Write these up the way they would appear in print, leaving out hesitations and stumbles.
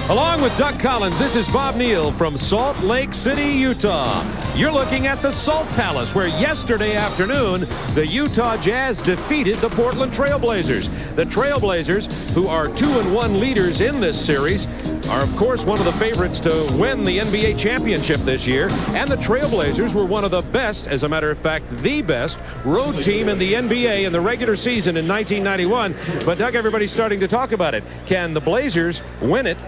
Along with Doug Collins, this is Bob Neal from Salt Lake City, Utah. You're looking at the Salt Palace, where yesterday afternoon, the Utah Jazz defeated the Portland Trail Blazers. The Trail Blazers, who are 2-1 leaders in this series, are of course one of the favorites to win the NBA championship this year. And the Trail Blazers were one of the best, as a matter of fact, the best road team in the NBA in the regular season in 1991. But Doug, everybody's starting to talk about it. Can the Blazers win it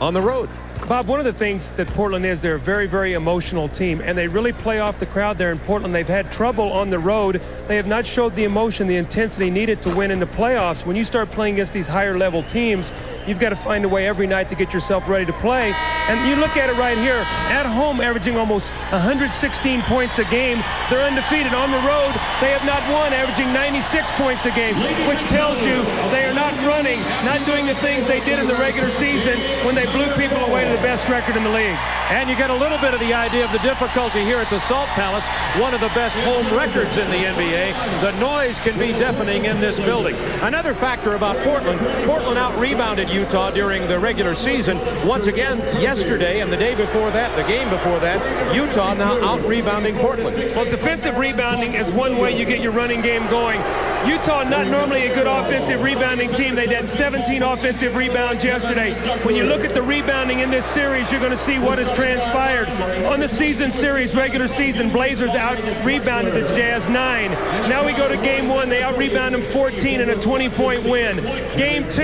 on the road? Bob, one of the things that Portland is, they're a very, very emotional team, and they really play off the crowd there in Portland. They've had trouble on the road. They have not showed the emotion, the intensity needed to win in the playoffs. When you start playing against these higher level teams, you've got to find a way every night to get yourself ready to play. And you look at it right here, at home averaging almost 116 points a game. They're undefeated. On the road, they have not won, averaging 96 points a game, which tells you they are not running, not doing the things they did in the regular season when they blew people away to the best record in the league. And you get a little bit of the idea of the difficulty here at the Salt Palace, one of the best home records in the NBA. The noise can be deafening in this building. Another factor about Portland, Portland out-rebounded Utah during the regular season. Once again, yesterday and the day before that, the game before that, Utah now out-rebounding Portland. Well, defensive rebounding is one way you get your running game going. Utah, not normally a good offensive rebounding team. They had 17 offensive rebounds yesterday. When you look at the rebounding in this series, you're going to see what has transpired. On the season series, regular season, Blazers out-rebounded the Jazz 9. Now we go to game 1. They out-rebound them 14 in a 20-point win. Game 2,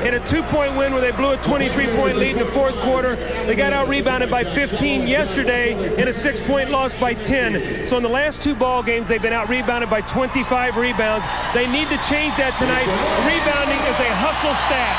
in a 2-point win where they blew a 23-point lead in the fourth quarter, they got out-rebounded by 15 yesterday in a 6-point loss by 10. So in the last 2 ball games, they've been out-rebounded by 25 rebounds. They need to change that tonight. Rebounding is a hustle stat.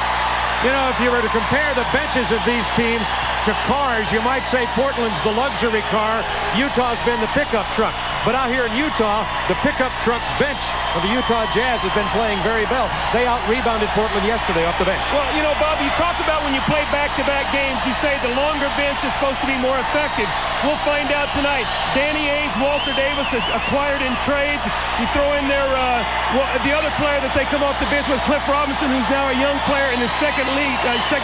You know, if you were to compare the benches of these teams to cars, you might say Portland's the luxury car, Utah's been the pickup truck. But out here in Utah, the pickup truck bench of the Utah Jazz has been playing very well. They out-rebounded Portland yesterday off the bench. Well, you know, Bob, you talk about when you play back-to-back games, you say the longer bench is supposed to be more effective. We'll find out tonight. Danny Ainge, Walter Davis is acquired in trades. You throw in there the other player that they come off the bench with, Cliff Robinson, who's now a young player in his second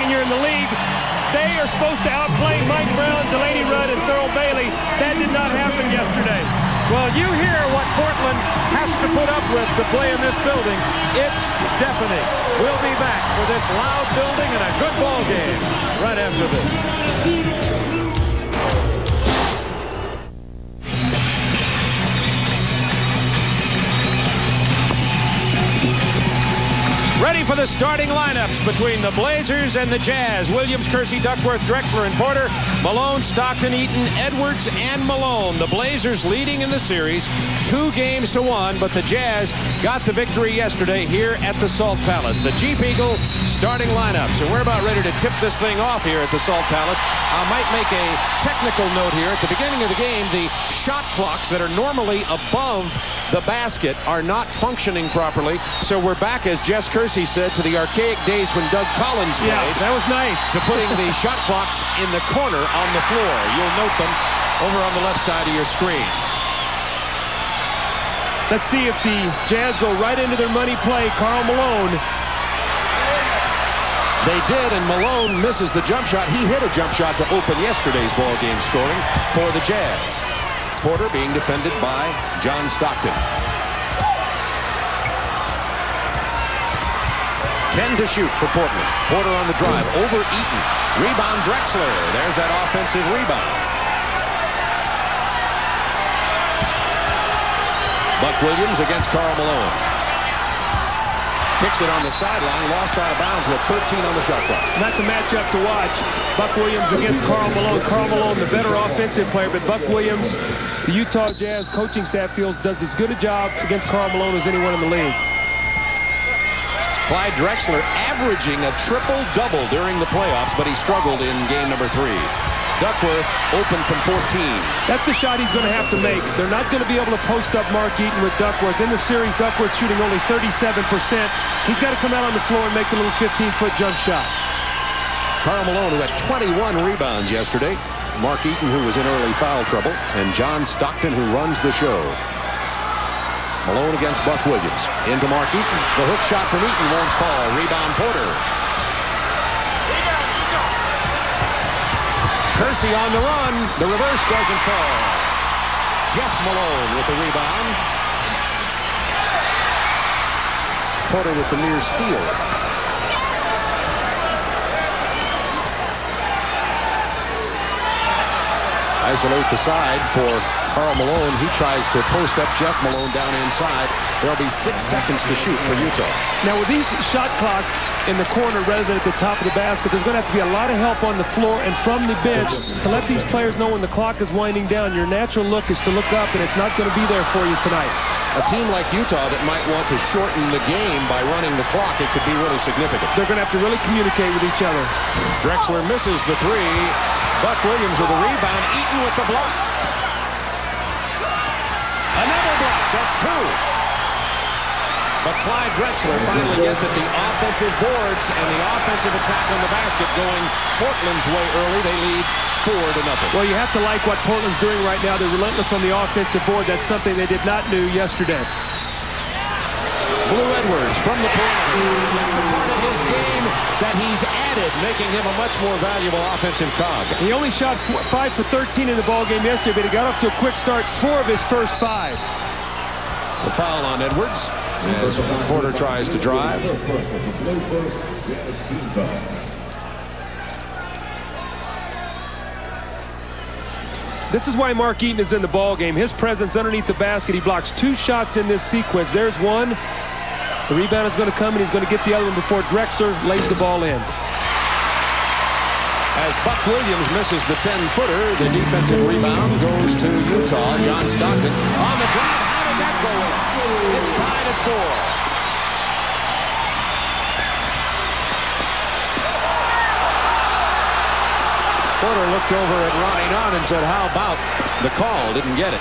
year in the league. They are supposed to outplay Mike Brown, Delaney Rudd, and Thurl Bailey. That did not happen yesterday. Well, you hear what Portland has to put up with to play in this building. It's deafening. We'll be back for this loud building and a good ball game right after this. Ready for the starting lineups between the Blazers and the Jazz. Williams, Kersey, Duckworth, Drexler, and Porter. Malone, Stockton, Eaton, Edwards, and Malone. The Blazers leading in the series 2-1, but the Jazz got the victory yesterday here at the Salt Palace. The Jeep Eagle starting lineups. And we're about ready to tip this thing off here at the Salt Palace. I might make a technical note here. At the beginning of the game, the shot clocks that are normally above the basket are not functioning properly. So we're back, as Jess Kersey said, to the archaic days when Doug Collins played. Yeah, that was nice. To putting the shot clocks in the corner on the floor. You'll note them over on the left side of your screen. Let's see if the Jazz go right into their money play. Karl Malone. They did, and Malone misses the jump shot. He hit a jump shot to open yesterday's ball game scoring for the Jazz. Porter being defended by John Stockton. 10 to shoot for Portland. Porter on the drive over Eaton. Rebound Drexler. There's that offensive rebound. Buck Williams against Karl Malone. Kicks it on the sideline, lost out of bounds with 13 on the shot clock. That's a matchup to watch. Buck Williams against Karl Malone. Karl Malone, the better offensive player, but Buck Williams, the Utah Jazz coaching staff feels does as good a job against Karl Malone as anyone in the league. Clyde Drexler averaging a triple-double during the playoffs, but he struggled in game number 3. Duckworth open from 14. That's the shot he's going to have to make. They're not going to be able to post up Mark Eaton with Duckworth. In the series, Duckworth shooting only 37%. He's got to come out on the floor and make the little 15-foot jump shot. Karl Malone, who had 21 rebounds yesterday. Mark Eaton, who was in early foul trouble. And John Stockton, who runs the show. Malone against Buck Williams. Into Mark Eaton. The hook shot from Eaton won't fall. Rebound Porter. Kersey on the run. The reverse doesn't fall. Jeff Malone with the rebound. Porter with the near steal. Isolate the side for Karl Malone. He tries to post up Jeff Malone down inside. There'll be 6 seconds to shoot for Utah. Now, with these shot clocks in the corner rather than at the top of the basket, there's going to have to be a lot of help on the floor and from the bench to let these players know when the clock is winding down. Your natural look is to look up, and it's not going to be there for you tonight. A team like Utah that might want to shorten the game by running the clock, it could be really significant. They're going to have to really communicate with each other. Drexler misses the three. Buck Williams with the rebound. Eaton with the block. Another block. That's 2. But Clyde Drexler finally gets at the offensive boards, and the offensive attack on the basket going Portland's way early. They lead 4-0. Well, you have to like what Portland's doing right now. They're relentless on the offensive board. That's something they did not do yesterday. Blue Edwards from the perimeter. That's a part of his game that he's added, making him a much more valuable offensive cog. He only shot 5 for 13 in the ballgame yesterday, but he got off to a quick start 4 of his first 5. The foul on Edwards as Porter tries to drive. This is why Mark Eaton is in the ballgame. His presence underneath the basket. He blocks 2 shots in this sequence. There's one. The rebound is going to come, and he's going to get the other one before Drexler lays the ball in. As Buck Williams misses the 10-footer, the defensive rebound goes to Utah. John Stockton on the drive. How did that go in? It's tied at 4. Porter looked over at Ronnie Nunn and said, how about the call? Didn't get it.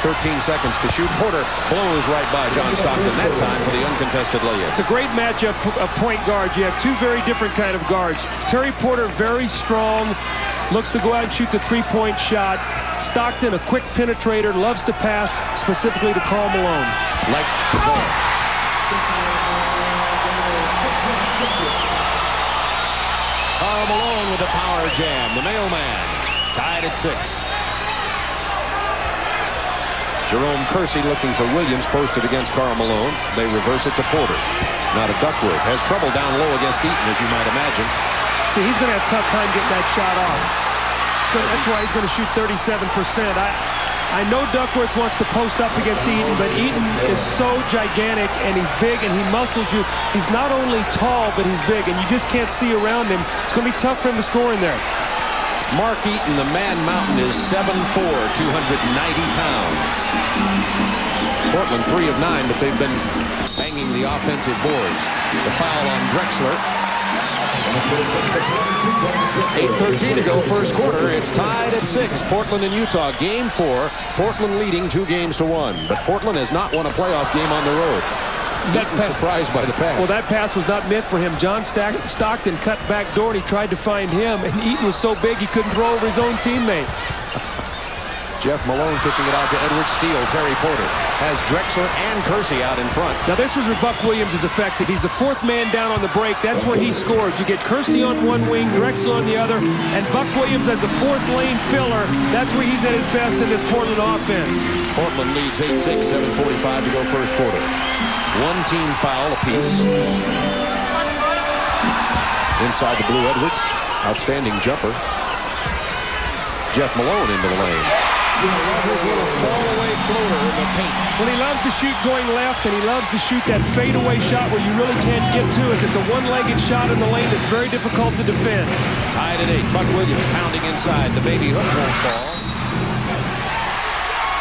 13 seconds to shoot. Porter blows right by John Stockton that time for the uncontested layup. It's a great matchup of point guards. You have 2 very different kind of guards. Terry Porter, very strong, looks to go out and shoot the 3-point shot. Stockton, a quick penetrator, loves to pass, specifically to Karl Malone. Like the ball. Karl Malone with the power jam. The mailman tied at 6. Jerome Kersey looking for Williams, posted against Karl Malone. They reverse it to Porter. Now to Duckworth. Has trouble down low against Eaton, as you might imagine. See, he's going to have a tough time getting that shot off. That's why he's going to shoot 37%. I know Duckworth wants to post up against Eaton, but Eaton is so gigantic, and he's big, and he muscles you. He's not only tall, but he's big, and you just can't see around him. It's going to be tough for him to score in there. Mark Eaton, the man mountain, is 7'4", 290 pounds. Portland 3 of 9, but they've been banging the offensive boards. The foul on Drexler. 8:13 to go, first quarter. It's tied at 6. Portland and Utah, game 4. Portland leading 2-1. But Portland has not won a playoff game on the road. Surprised by the pass. Well, that pass was not meant for him. John Stockton cut back door, and he tried to find him, and Eaton was so big he couldn't throw over his own teammate. Jeff Malone kicking it out to Edward Steele. Terry Porter has Drexler and Kersey out in front. Now, this was where Buck Williams is effective. He's the 4th man down on the break. That's where he scores. You get Kersey on one wing, Drexler on the other, and Buck Williams as the 4th lane filler. That's where he's at his best in this Portland offense. Portland leads 8-6, 7:45 to go, first quarter. 1 team foul apiece. Inside the Blue Edwards. Outstanding jumper. Jeff Malone into the lane. His little fall-away floater in the paint. Well, he loves to shoot going left, and he loves to shoot that fadeaway shot where you really can't get to it. It's a one-legged shot in the lane that's very difficult to defend. Tied at 8. Buck Williams pounding inside. The baby hook won't fall.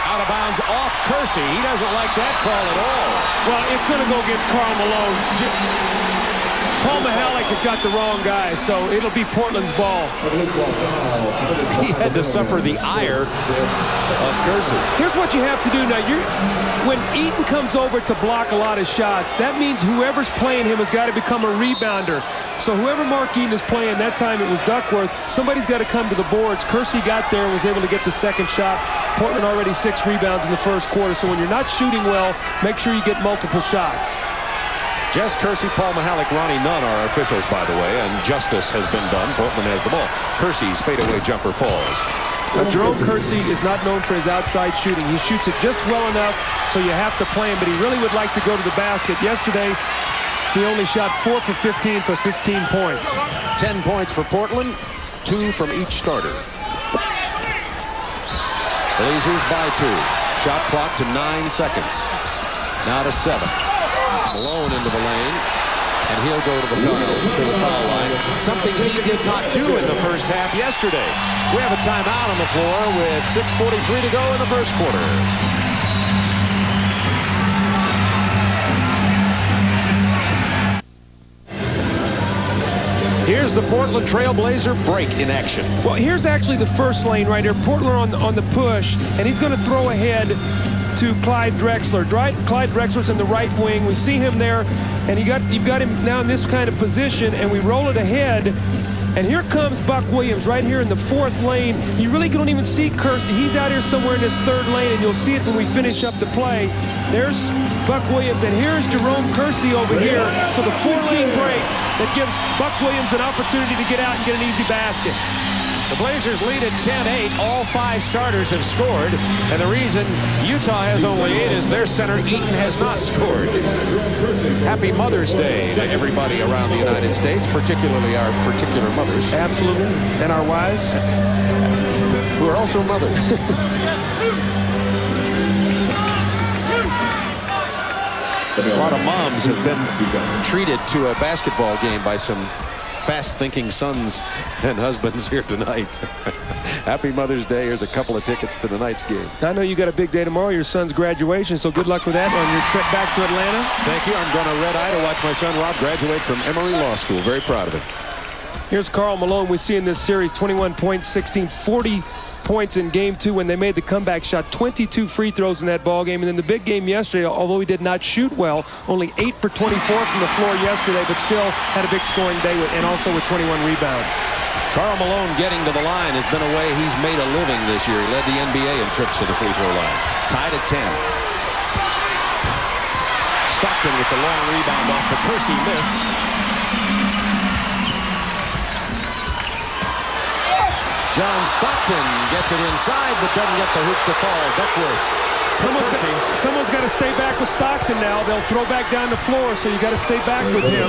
Out of bounds off Kersey. He doesn't like that call at all. Well, it's going to go against Karl Malone. Paul Mihalik has got the wrong guy, so it'll be Portland's ball. He had to suffer the ire of Kersey. Here's what you have to do now. When Eaton comes over to block a lot of shots, that means whoever's playing him has got to become a rebounder. So whoever Mark Eaton is playing, that time it was Duckworth, somebody's got to come to the boards. Kersey got there and was able to get the second shot. Portland already 6 rebounds in the first quarter, so when you're not shooting well, make sure you get multiple shots. Jess Kersey, Paul Mihalik, Ronnie Nunn are officials, by the way, and justice has been done. Portland has the ball. Kersey's fadeaway jumper falls. Now, Jerome Kersey is not known for his outside shooting. He shoots it just well enough, so you have to play him, but he really would like to go to the basket. Yesterday, he only shot 4 for 15 for 15 points. 10 points for Portland, 2 from each starter. Blazers by 2. Shot clock to 9 seconds. Now to 7. Malone into the lane, and he'll go to the foul line. Something he did not do in the first half yesterday. We have a timeout on the floor with 6:43 to go in the first quarter. Here's the Portland Trail Blazer break in action. Well, here's actually the first lane right here. Portland on the push, and he's going to throw ahead to Clyde Drexler. Clyde Drexler's in the right wing. We see him there, and you've got him now in this kind of position, and we roll it ahead. And here comes Buck Williams right here in the 4th lane. You really don't even see Kersey. He's out here somewhere in this 3rd lane, and you'll see it when we finish up the play. There's Buck Williams, and here's Jerome Kersey over here. So the 4-lane break that gives Buck Williams an opportunity to get out and get an easy basket. The Blazers lead at 10-8. All 5 starters have scored. And the reason Utah has only 8 is their center, Eaton, has not scored. Happy Mother's Day to everybody around the United States, particularly our particular mothers. Absolutely. And our wives. Who are also mothers. A lot of moms have been treated to a basketball game by some fast-thinking sons and husbands here tonight. Happy Mother's Day. Here's a couple of tickets to tonight's game. I know you got a big day tomorrow, your son's graduation, so good luck with that on your trip back to Atlanta. Thank you. I'm going to red eye to watch my son Rob graduate from Emory Law School. Very proud of him. Here's Karl Malone. We see in this series 21 points, 16, 40 points in game 2 when they made the comeback shot. 22 free throws in that ball game. And then the big game yesterday, although he did not shoot well, only 8 for 24 from the floor yesterday, but still had a big scoring day and also with 21 rebounds. Karl Malone getting to the line has been a way he's made a living this year. He led the NBA in trips to the free throw line. Tied at 10. Stockton with the long rebound off the Kersey miss. John Stockton gets it inside, but doesn't get the hoop to fall. Duckworth. Someone's got to stay back with Stockton now. They'll throw back down the floor, so you got to stay back with him.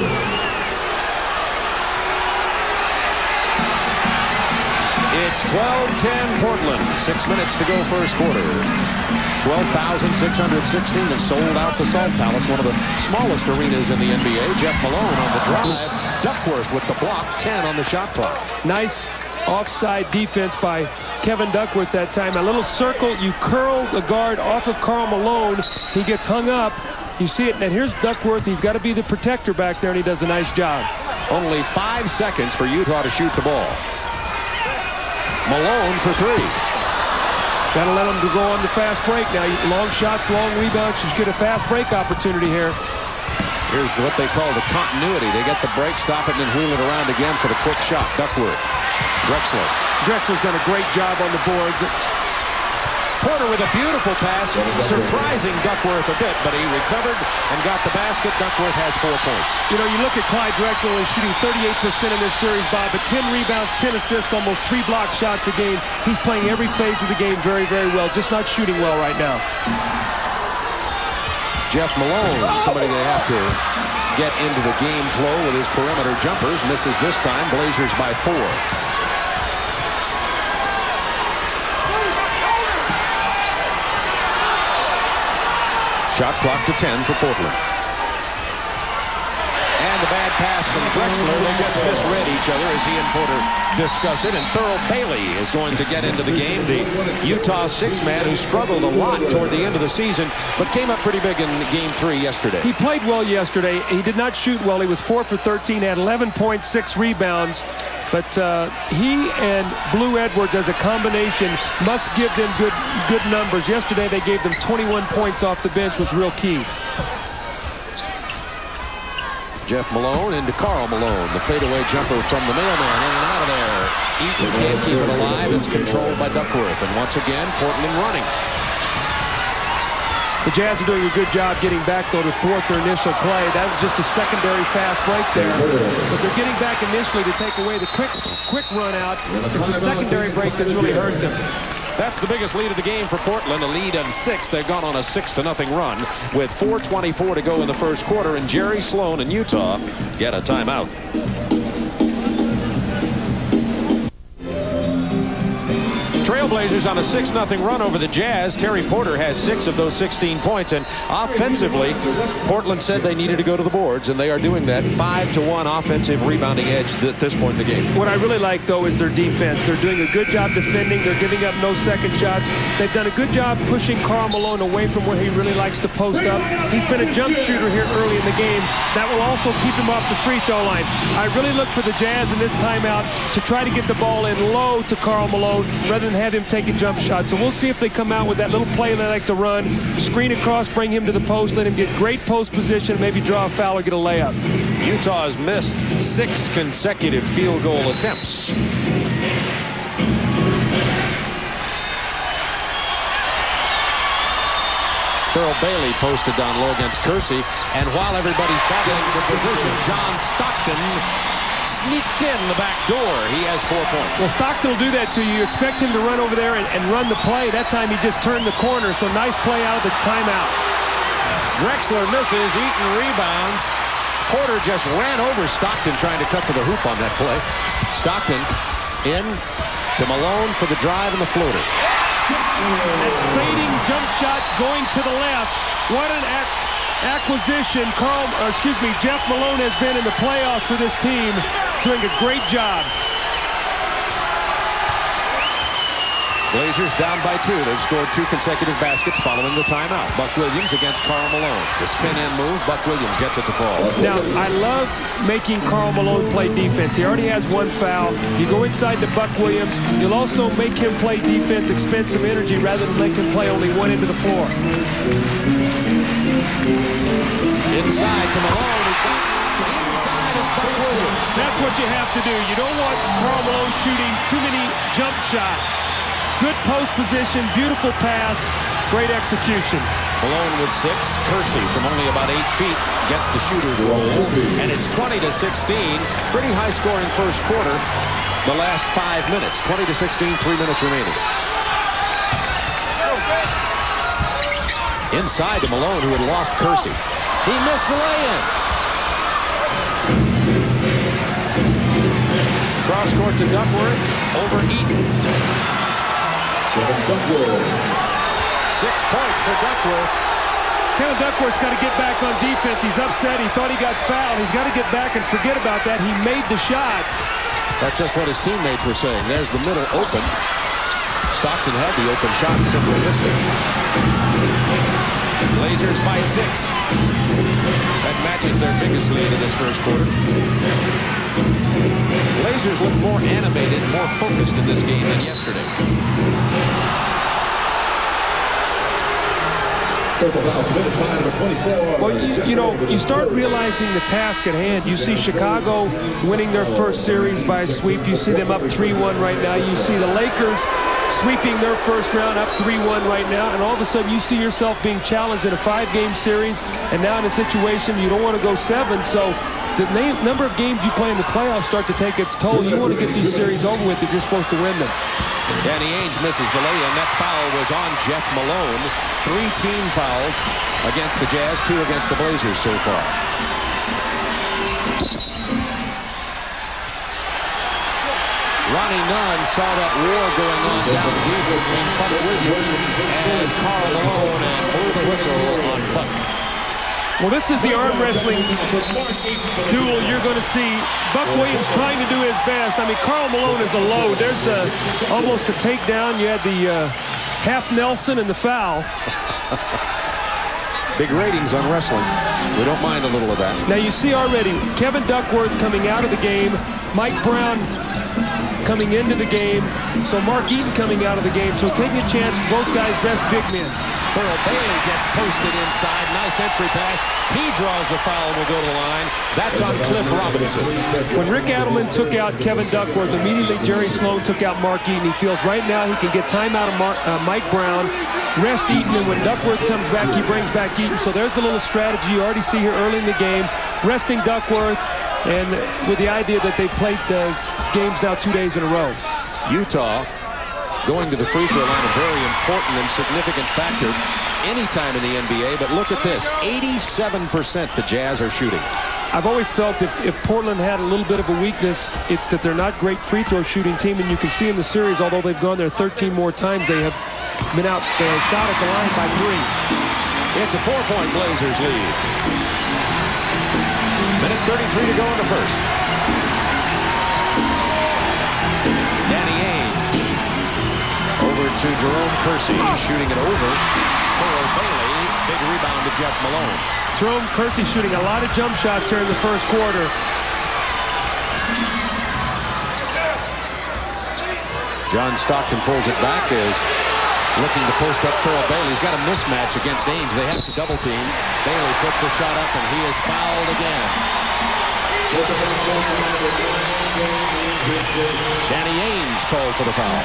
It's 12-10 Portland. 6 minutes to go first quarter. 12,616 and sold out the Salt Palace, one of the smallest arenas in the NBA. Jeff Malone on the drive. Duckworth with the block, 10 on the shot clock. Nice offside defense by Kevin Duckworth that time. A little circle, you curl the guard off of Karl Malone. He gets hung up. You see it, and here's Duckworth. He's got to be the protector back there, and he does a nice job. Only 5 seconds for Utah to shoot the ball. Malone for 3. Got to let him go on the fast break now. Long shots, long rebounds. You get a fast break opportunity here. Here's what they call the continuity. They get the break, stop it, and then wheel it around again for the quick shot. Duckworth. Drexler. Drexler's done a great job on the boards. Porter with a beautiful pass, surprising Duckworth a bit, but he recovered and got the basket. Duckworth has 4 points. You know, you look at Clyde Drexler, he's shooting 38% in this series, Bob, but 10 rebounds, 10 assists, almost 3 block shots a game. He's playing every phase of the game very, very well, just not shooting well right now. Jeff Malone, somebody they have to get into the game flow with his perimeter jumpers, misses this time. Blazers by 4. Shot clock to 10 for Portland. And the bad pass from Drexler. They just misread each other as he and Porter discuss it. And Thurl Bailey is going to get into the game. The Utah 6-man who struggled a lot toward the end of the season, but came up pretty big in game 3 yesterday. He played well yesterday. He did not shoot well. He was 4 for 13, had 11.6 rebounds. But he and Blue Edwards as a combination must give them good numbers. Yesterday they gave them 21 points off the bench, was real key. Jeff Malone into Karl Malone. The fadeaway jumper from the mailman, in and out of there. Eaton can't keep it alive. It's controlled by Duckworth. And once again, Portland running. The Jazz are doing a good job getting back, though, to thwart their initial play. That was just a secondary fast break there. But they're getting back initially to take away the quick run out. It's a secondary break that's really hurt them. That's the biggest lead of the game for Portland, a lead of 6. They've gone on a 6-0 run with 4:24 to go in the first quarter, and Jerry Sloan and Utah get a timeout. Trailblazers on a 6-0 run over the Jazz. Terry Porter has 6 of those 16 points, and offensively, Portland said they needed to go to the boards, and they are doing that. 5-1 offensive rebounding edge at this point in the game. What I really like, though, is their defense. They're doing a good job defending. They're giving up no second shots. They've done a good job pushing Karl Malone away from where he really likes to post up. He's been a jump shooter here early in the game. That will also keep him off the free throw line. I really look for the Jazz in this timeout to try to get the ball in low to Karl Malone rather than have him take a jump shot. So we'll see if they come out with that little play they like to run. Screen across, bring him to the post, let him get great post position, maybe draw a foul or get a layup. Utah has missed 6 consecutive field goal attempts. Earl Bailey posted down low against Kersey, and while everybody's battling for position, John Stockton sneaked in the back door. He has 4 points. Well, Stockton will do that to you. You expect him to run over there and run the play. That time he just turned the corner, so nice play out of the timeout. Drexler misses, Eaton rebounds. Porter just ran over Stockton trying to cut to the hoop on that play. Stockton in to Malone for the drive and the floater. Fading jump shot going to the left. What an acquisition Jeff Malone has been in the playoffs for this team, doing a great job. Blazers down by 2. They've scored 2 consecutive baskets following the timeout. Buck Williams against Karl Malone. The spin-in move, Buck Williams gets it to fall. Now, I love making Karl Malone play defense. He already has 1 foul. You go inside to Buck Williams. You'll also make him play defense, expend some energy rather than make him play only one end of the floor. Inside to Malone. Inside of Buck Williams. That's what you have to do. You don't want Karl Malone shooting too many jump shots. Good post position, beautiful pass, great execution. Malone with 6. Kersey from only about 8 feet gets the shooter's roll, and it's 20-16. Pretty high scoring first quarter. The last 5 minutes, 20-16, 3 minutes remaining. Inside to Malone, who had lost Kersey. He missed the lay-in. Cross court to Duckworth over Eaton. 6 points for Duckworth. Kevin Duckworth's got to get back on defense. He's upset. He thought he got fouled. He's got to get back and forget about that. He made the shot. That's just what his teammates were saying. There's the middle open. Stockton had the open shot and simply missed it. Blazers by 6. That matches their biggest lead in this first quarter. Blazers look more animated, more focused in this game than yesterday. Well, you start realizing the task at hand. You see Chicago winning their first series by a sweep. You see them up 3-1 right now. You see the Lakers sweeping their first round up 3-1 right now, and all of a sudden you see yourself being challenged in a 5-game series, and now in a situation you don't want to go 7, so the number of games you play in the playoffs start to take its toll. You want to get these series over with if you're supposed to win them. Danny Ainge misses the lay-in. That foul was on Jeff Malone. 3 team fouls against the Jazz, 2 against the Blazers so far. Ronnie Nunn saw that war going on down deep between Buck Williams and Karl Malone and blew the whistle on Buck. Well, this is the arm wrestling duel you're going to see. Buck Williams trying to do his best. I mean, Karl Malone is a load. There's almost a takedown. You had the half Nelson and the foul. Big ratings on wrestling. We don't mind a little of that. Now you see already Kevin Duckworth coming out of the game. Mike Brown coming into the game. So Mark Eaton coming out of the game. So taking a chance, both guys best big men. Earl Bailey gets posted inside. Nice entry pass. He draws the foul and will go to the line. That's on Cliff Robinson. When Rick Adelman took out Kevin Duckworth, immediately Jerry Sloan took out Mark Eaton. He feels right now he can get time out of Mike Brown rest Eaton, and when Duckworth comes back, he brings back Eaton. So there's the little strategy you already see here early in the game, resting Duckworth, and with the idea that they've played games now 2 days in a row. Utah going to the free throw line, a very important and significant factor anytime in the NBA. But look at this, 87% the Jazz are shooting. I've always felt if Portland had a little bit of a weakness, it's that they're not great free throw shooting team, and you can see in the series, although they've gone there 13 more times, they have been out shot at the line by 3. It's a 4-point Blazers lead. Minute 33 to go in the first. Danny Ainge over to Jerome Kersey, shooting it over. Thurl Bailey, big rebound to Jeff Malone. Jerome Kersey shooting a lot of jump shots here in the first quarter. John Stockton pulls it back, is looking to post up Thurl Bailey. He's got a mismatch against Ainge. They have to double team. Bailey puts the shot up, and he is fouled again. Danny Ainge called for the foul.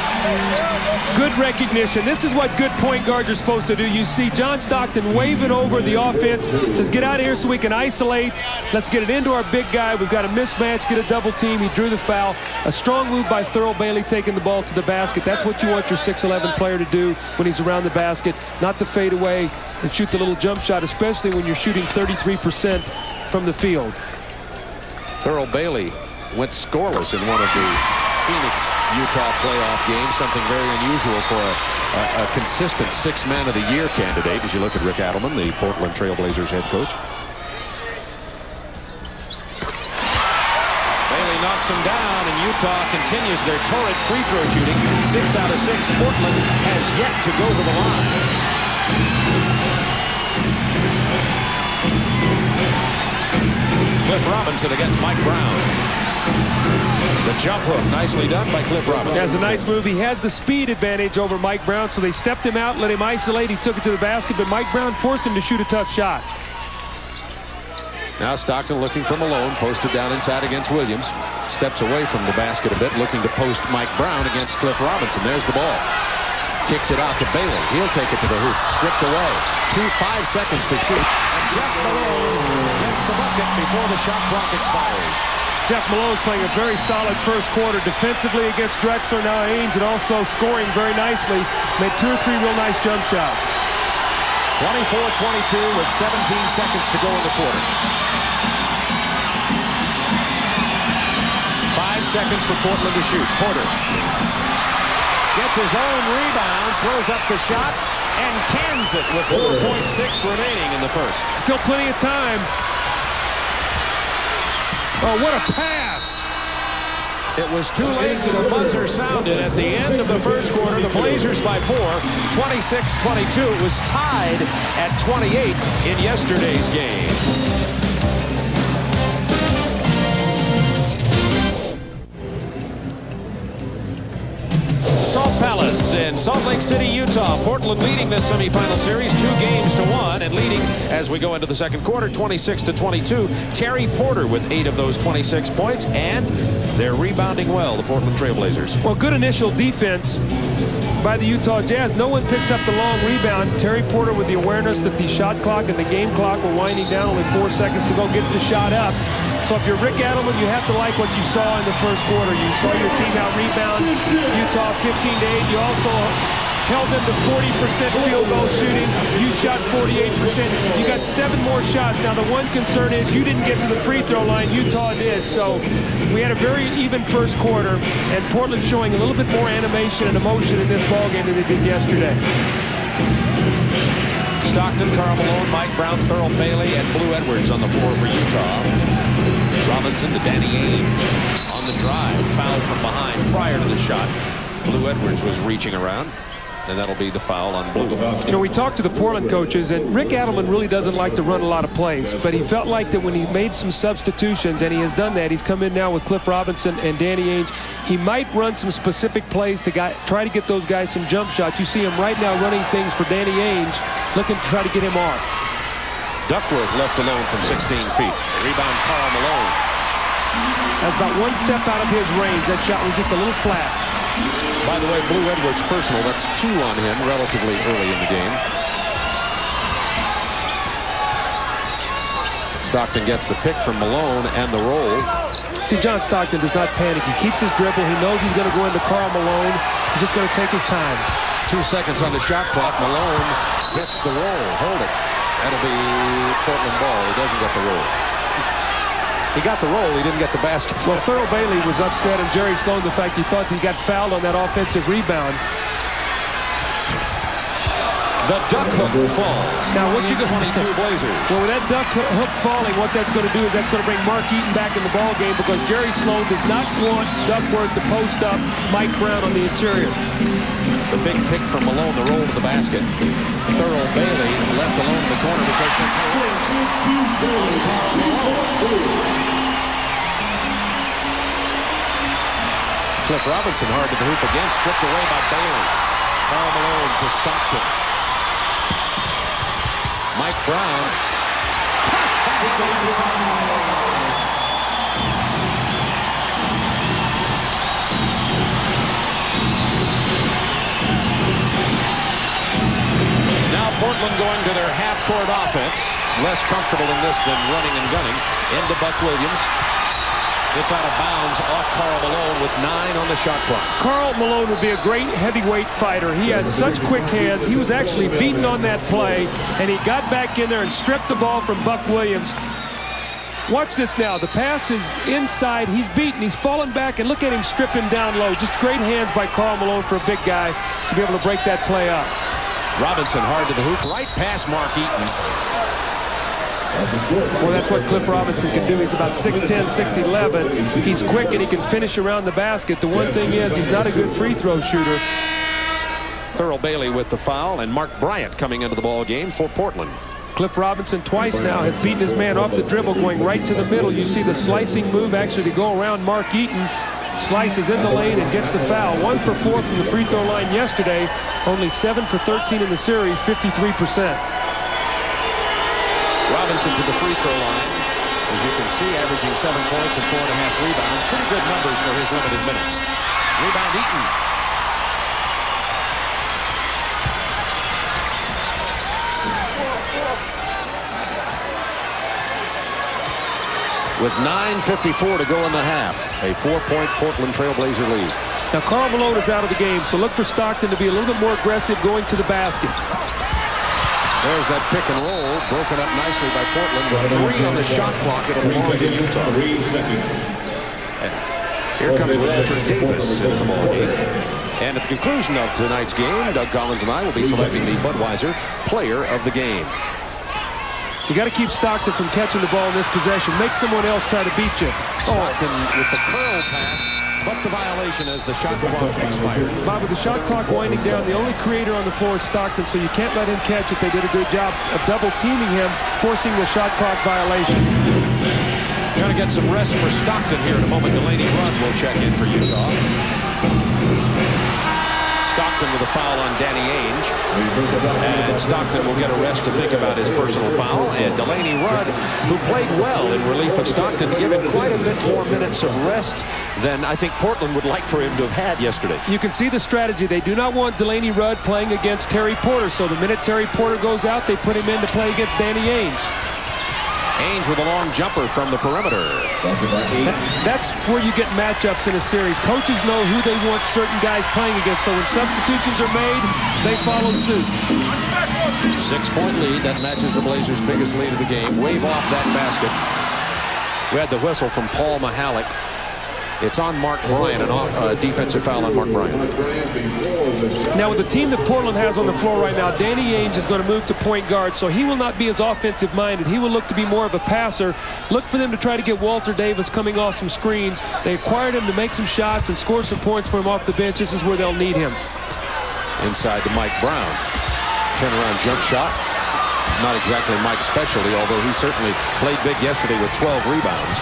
Good recognition. This is what good point guards are supposed to do. You see John Stockton waving over the offense, says get out of here so we can isolate. Let's get it into our big guy. We've got a mismatch, get a double team. He drew the foul. A strong move by Thurl Bailey taking the ball to the basket. That's what you want your 6'11" player to do when he's around the basket, not to fade away and shoot the little jump shot, especially when you're shooting 33% from the field. Thurl Bailey went scoreless in one of the Phoenix-Utah playoff games, something very unusual for a consistent 6th Man of the Year candidate, as you look at Rick Adelman, the Portland Trail Blazers head coach. Bailey knocks him down, and Utah continues their torrid free throw shooting. 6 out of 6. Portland has yet to go to the line. Cliff Robinson against Mike Brown. The jump hook, nicely done by Cliff Robinson. That's a nice move. He has the speed advantage over Mike Brown, so they stepped him out, let him isolate. He took it to the basket, but Mike Brown forced him to shoot a tough shot. Now Stockton looking for Malone, posted down inside against Williams. Steps away from the basket a bit, looking to post Mike Brown against Cliff Robinson. There's the ball. Kicks it out to Bailey. He'll take it to the hoop. Stripped away. 5 seconds to shoot. And Jeff Malone gets the bucket before the shot clock expires. Jeff Malone's playing a very solid first quarter defensively against Drexler, now Ainge, and also scoring very nicely. Made 2 or 3 real nice jump shots. 24-22 with 17 seconds to go in the quarter. 5 seconds for Portland to shoot. Porter gets his own rebound, throws up the shot, and cans it with 4.6 remaining in the first. Still plenty of time. Oh, what a pass! It was too late. The buzzer sounded at the end of the first quarter. The Blazers by 4, 26-22. It was tied at 28 in yesterday's game. Salt Palace in Salt Lake City, Utah. Portland leading this semifinal series 2-1 and leading as we go into the second quarter 26-22. Terry Porter with 8 of those 26 points, and they're rebounding well, the Portland Trail Blazers. Well, good initial defense by the Utah Jazz. No one picks up the long rebound. Terry Porter, with the awareness that the shot clock and the game clock were winding down, only 4 seconds to go, gets the shot up. So if you're Rick Adelman, you have to like what you saw in the first quarter. You saw your team out rebound Utah 15-8. You also held them to 40% field goal shooting. You shot 48%. You got 7 more shots. Now the one concern is you didn't get to the free throw line. Utah did. So we had a very even first quarter, and Portland showing a little bit more animation and emotion in this ballgame than they did yesterday. Stockton, Karl Malone, Mike Brown, Thurl Bailey, and Blue Edwards on the floor for Utah. Robinson to Danny Ainge on the drive. Foul from behind prior to the shot. Blue Edwards was reaching around, and that'll be the foul on Blue. You know, we talked to the Portland coaches, and Rick Adelman really doesn't like to run a lot of plays, but he felt like that when he made some substitutions, and he has done that, he's come in now with Cliff Robinson and Danny Ainge, he might run some specific plays to try to get those guys some jump shots. You see him right now running things for Danny Ainge, looking to try to get him off. Duckworth left alone from 16 feet. Rebound, Karl Malone. That's about 1 step out of his range. That shot was just a little flat. By the way, Blue Edwards personal. That's 2 on him relatively early in the game. Stockton gets the pick from Malone and the roll. See, John Stockton does not panic. He keeps his dribble. He knows he's going to go into Karl Malone. He's just going to take his time. 2 seconds on the shot clock. Malone gets the roll. Hold it. That'll be Portland ball. He doesn't get the roll. He got the roll. He didn't get the basket. Well, Thurl Bailey was upset, and Jerry Sloan, the fact he thought he got fouled on that offensive rebound. The duck hook falls. Now, what you got? 22 Blazers. Well, with that duck hook falling, what that's going to do is that's going to bring Mark Eaton back in the ball game because Jerry Sloan does not want Duckworth to post up Mike Brown on the interior. The big pick from Malone, the roll to the basket. Thurl Bailey left alone in the corner because Cliff Robinson hard to the hoop again, stripped away by Bailey. Karl Malone to Stockton. Mike Brown. Now Portland going to their half-court offense. Less comfortable in this than running and gunning. Into Buck Williams. It's out of bounds off Karl Malone with 9 on the shot clock. Karl Malone would be a great heavyweight fighter. He has such quick hands. He was actually beaten on that play, and he got back in there and stripped the ball from Buck Williams. Watch this now. The pass is inside. He's beaten. He's fallen back, and look at him strip him down low. Just great hands by Karl Malone for a big guy to be able to break that play up. Robinson hard to the hoop, right past Mark Eaton. Well, that's what Cliff Robinson can do. He's about 6'10", 6'11". He's quick and he can finish around the basket. The one thing is he's not a good free throw shooter. Thurl Bailey with the foul, and Mark Bryant coming into the ball game for Portland. Cliff Robinson twice now has beaten his man off the dribble, going right to the middle. You see the slicing move actually to go around Mark Eaton. Slices in the lane and gets the foul. 1 for 4 from the free throw line yesterday. Only 7 for 13 in the series, 53%. Robinson to the free throw line. As you can see, averaging 7 points and 4.5 rebounds. Pretty good numbers for his limited minutes. Rebound Eaton. With 9:54 to go in the half. A 4-point Portland Trailblazer lead. Now, Karl Malone is out of the game, so look for Stockton to be a little bit more aggressive going to the basket. There's that pick and roll, broken up nicely by Portland with 3 on the shot clock. It'll belong to Utah. Here comes Walter Davis into the ball game. And at the conclusion of tonight's game, Doug Collins and I will be selecting the Budweiser Player of the Game. You got to keep Stockton from catching the ball in this possession. Make someone else try to beat you. Stockton with the curl pass, but the violation as the shot clock expired. Bob, with the shot clock winding down, the only creator on the floor is Stockton, so you can't let him catch it. They did a good job of double teaming him, forcing the shot clock violation. We're going to get some rest for Stockton here in a moment. Delaney Rudd will check in for Utah. Stockton with a foul on Danny Ainge. And Stockton will get a rest to think about his personal foul. And Delaney Rudd, who played well in relief of Stockton, to give him quite a bit more minutes of rest than I think Portland would like for him to have had yesterday. You can see the strategy. They do not want Delaney Rudd playing against Terry Porter. So the minute Terry Porter goes out, they put him in to play against Danny Ainge. Ainge with a long jumper from the perimeter. That's where you get matchups in a series. Coaches know who they want certain guys playing against, so when substitutions are made, they follow suit. 6-point lead. That matches the Blazers' biggest lead of the game. Wave off that basket. We had the whistle from Paul Mahalik. It's on Mark Bryant, a defensive foul on Mark Bryant. Now, with the team that Portland has on the floor right now, Danny Ainge is going to move to point guard, so he will not be as offensive-minded. He will look to be more of a passer. Look for them to try to get Walter Davis coming off some screens. They acquired him to make some shots and score some points for him off the bench. This is where they'll need him. Inside to Mike Brown. Turnaround jump shot. Not exactly Mike's specialty, although he certainly played big yesterday with 12 rebounds.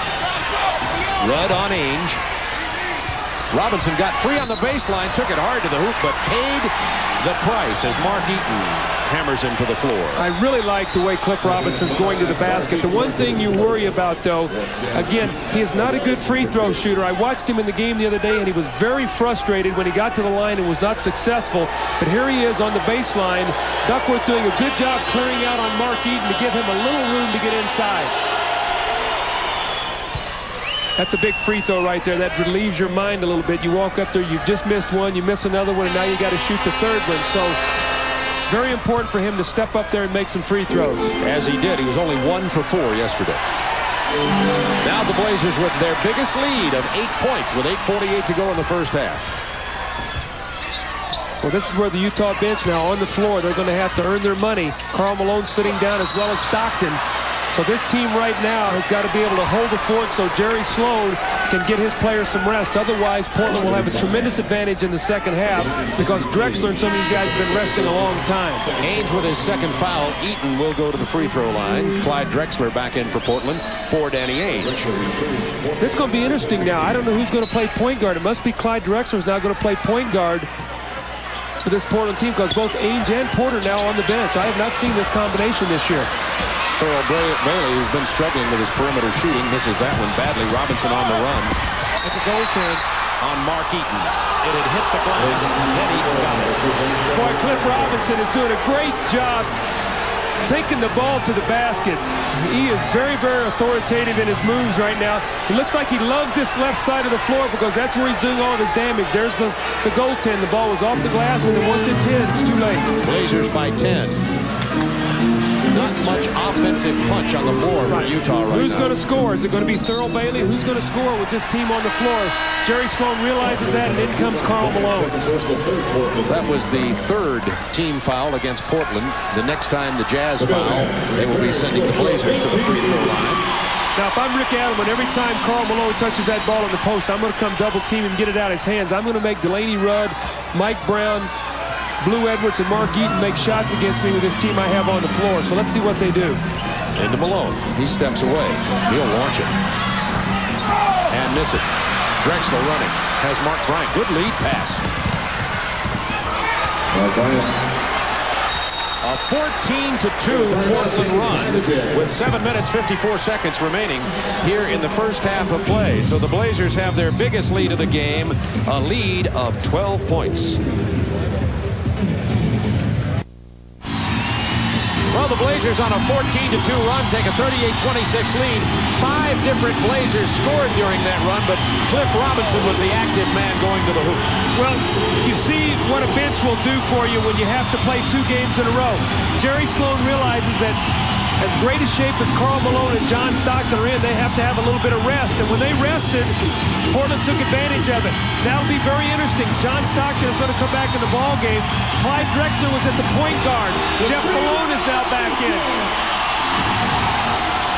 Rudd on Ainge. Robinson got free on the baseline, took it hard to the hoop, but paid the price as Mark Eaton hammers him to the floor. I really like the way Cliff Robinson's going to the basket. The one thing you worry about, though, again, he is not a good free throw shooter. I watched him in the game the other day, and he was very frustrated when he got to the line and was not successful. But here he is on the baseline. Duckworth doing a good job clearing out on Mark Eaton to give him a little room to get inside. That's a big free throw right there. That relieves your mind a little bit. You walk up there, you've just missed one, you miss another one, and now you got to shoot the third one. So very important for him to step up there and make some free throws. As he did. He was only 1 for 4 yesterday. Now the Blazers with their biggest lead of 8 points with 8:48 to go in the first half. Well, this is where the Utah bench now on the floor, they're going to have to earn their money. Karl Malone sitting down as well as Stockton. So this team right now has got to be able to hold the fort so Jerry Sloan can get his players some rest. Otherwise, Portland will have a tremendous advantage in the second half because Drexler and some of these guys have been resting a long time. Ainge with his second foul. Eaton will go to the free throw line. Clyde Drexler back in for Portland for Danny Ainge. This is going to be interesting now. I don't know who's going to play point guard. It must be Clyde Drexler who's now going to play point guard for this Portland team because both Ainge and Porter now on the bench. I have not seen this combination this year. Thurl Bailey, who's been struggling with his perimeter shooting, misses that one badly. Robinson on the run. At the goaltend on Mark Eaton. It had hit the glass, and then Eaton got it. Boy, Cliff Robinson is doing a great job taking the ball to the basket. He is very, very authoritative in his moves right now. He looks like he loves this left side of the floor because that's where he's doing all of his damage. There's the goaltend. The ball was off the glass, and then once it's hit, it's too late. Blazers by 10. Not much offensive punch on the floor for Utah right Who's now. going to score? Is it going to be Thurl Bailey? Who's going to score with this team on the floor? Jerry Sloan realizes that, and in comes Karl Malone. That was the third team foul against Portland. The next time the Jazz foul, they will be sending the Blazers to the free throw line. Now, if I'm Rick Adelman, every time Karl Malone touches that ball in the post, I'm going to come double team and get it out of his hands. I'm going to make Delaney Rudd, Mike Brown, Blue Edwards, and Mark Eaton make shots against me with this team I have on the floor. So let's see what they do. Into Malone. He steps away. He'll launch it. And miss it. Drexler running. Has Mark Bryant. Good lead pass. A 14-2 Portland run with 7 minutes 54 seconds remaining here in the first half of play. So the Blazers have their biggest lead of the game, a lead of 12 points. Well, the Blazers on a 14-2 run take a 38-26 lead. 5 different Blazers scored during that run, but Cliff Robinson was the active man going to the hoop. Well, you see what a bench will do for you when you have to play 2 games in a row. Jerry Sloan realizes that as great a shape as Karl Malone and John Stockton are in, they have to have a little bit of rest. And when they rested, Portland took advantage of it. That'll be very interesting. John Stockton is going to come back in the ball game. Clyde Drexler was at the point guard. Jeff Malone is now back in.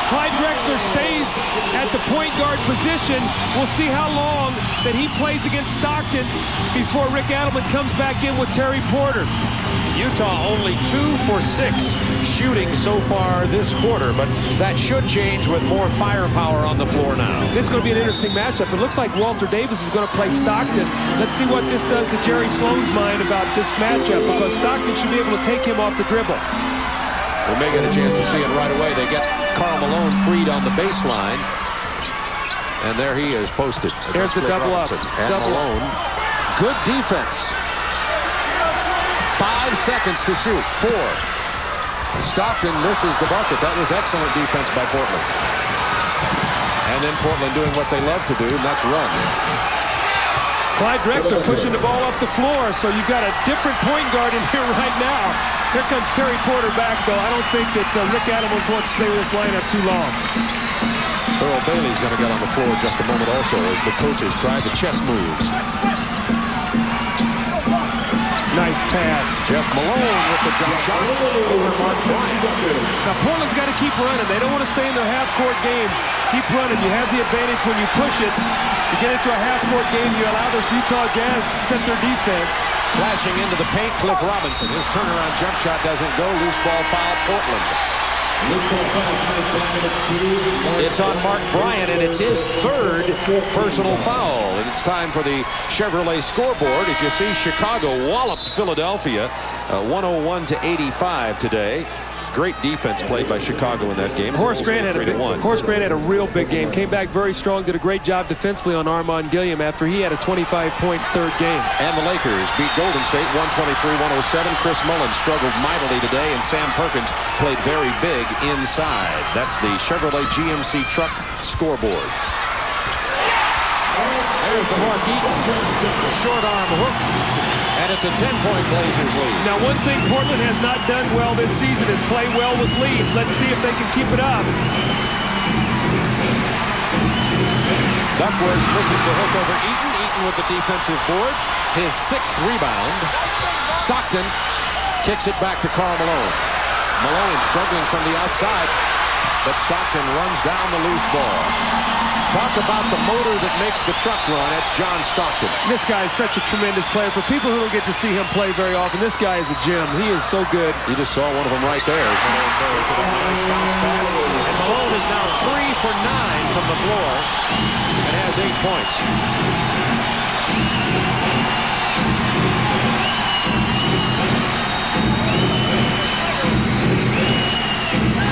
Clyde Drexler stays at the point guard position. We'll see how long that he plays against Stockton before Rick Adelman comes back in with Terry Porter. Utah only 2 for 6 shooting so far this quarter, but that should change with more firepower on the floor now. This is going to be an interesting matchup. It looks like Walter Davis is going to play Stockton. Let's see what this does to Jerry Sloan's mind about this matchup, because Stockton should be able to take him off the dribble. We may get a chance to see it right away. They get Karl Malone freed on the baseline, and there he is posted. There's the double up. And Malone. Good defense. 5 seconds to shoot. 4. Stockton misses the bucket. That was excellent defense by Portland. And then Portland doing what they love to do, and that's run. Clyde Drexler pushing the ball off the floor, so you've got a different point guard in here right now. Here comes Terry Porter back, though. I don't think that Rick Adelman wants to stay with this lineup too long. Thurl Bailey's going to get on the floor in just a moment also as the coaches try the chess moves. Nice pass. Jeff Malone with the jump shot over Mark Bryant. Now, Portland's got to keep running. They don't want to stay in their half-court game. Keep running. You have the advantage when you push it. You get into a half-court game, you allow this Utah Jazz to set their defense. Flashing into the paint, Cliff Robinson. His turnaround jump shot doesn't go. Loose ball foul, Portland. It's on Mark Bryant, and it's his third personal foul. And it's time for the Chevrolet scoreboard. As you see, Chicago walloped Philadelphia 101-85 today. Great defense played by Chicago in that game. Horace Grant had a real big game. Came back very strong, did a great job defensively on Armand Gilliam after he had a 25-point third game. And the Lakers beat Golden State 123-107. Chris Mullin struggled mightily today, and Sam Perkins played very big inside. That's the Chevrolet GMC truck scoreboard. There's the Mark Eaton short arm hook, and it's a 10-point Blazers lead. Now, one thing Portland has not done well this season is play well with leads. Let's see if they can keep it up. Duckworth misses the hook over Eaton. Eaton with the defensive board. His 6th rebound. Stockton kicks it back to Karl Malone. Malone struggling from the outside, but Stockton runs down the loose ball. Talk about the motor that makes the truck run. That's John Stockton. This guy is such a tremendous player. For people who don't get to see him play very often, this guy is a gem. He is so good. You just saw one of them right there. And Malone is now 3 for 9 from the floor and has 8 points.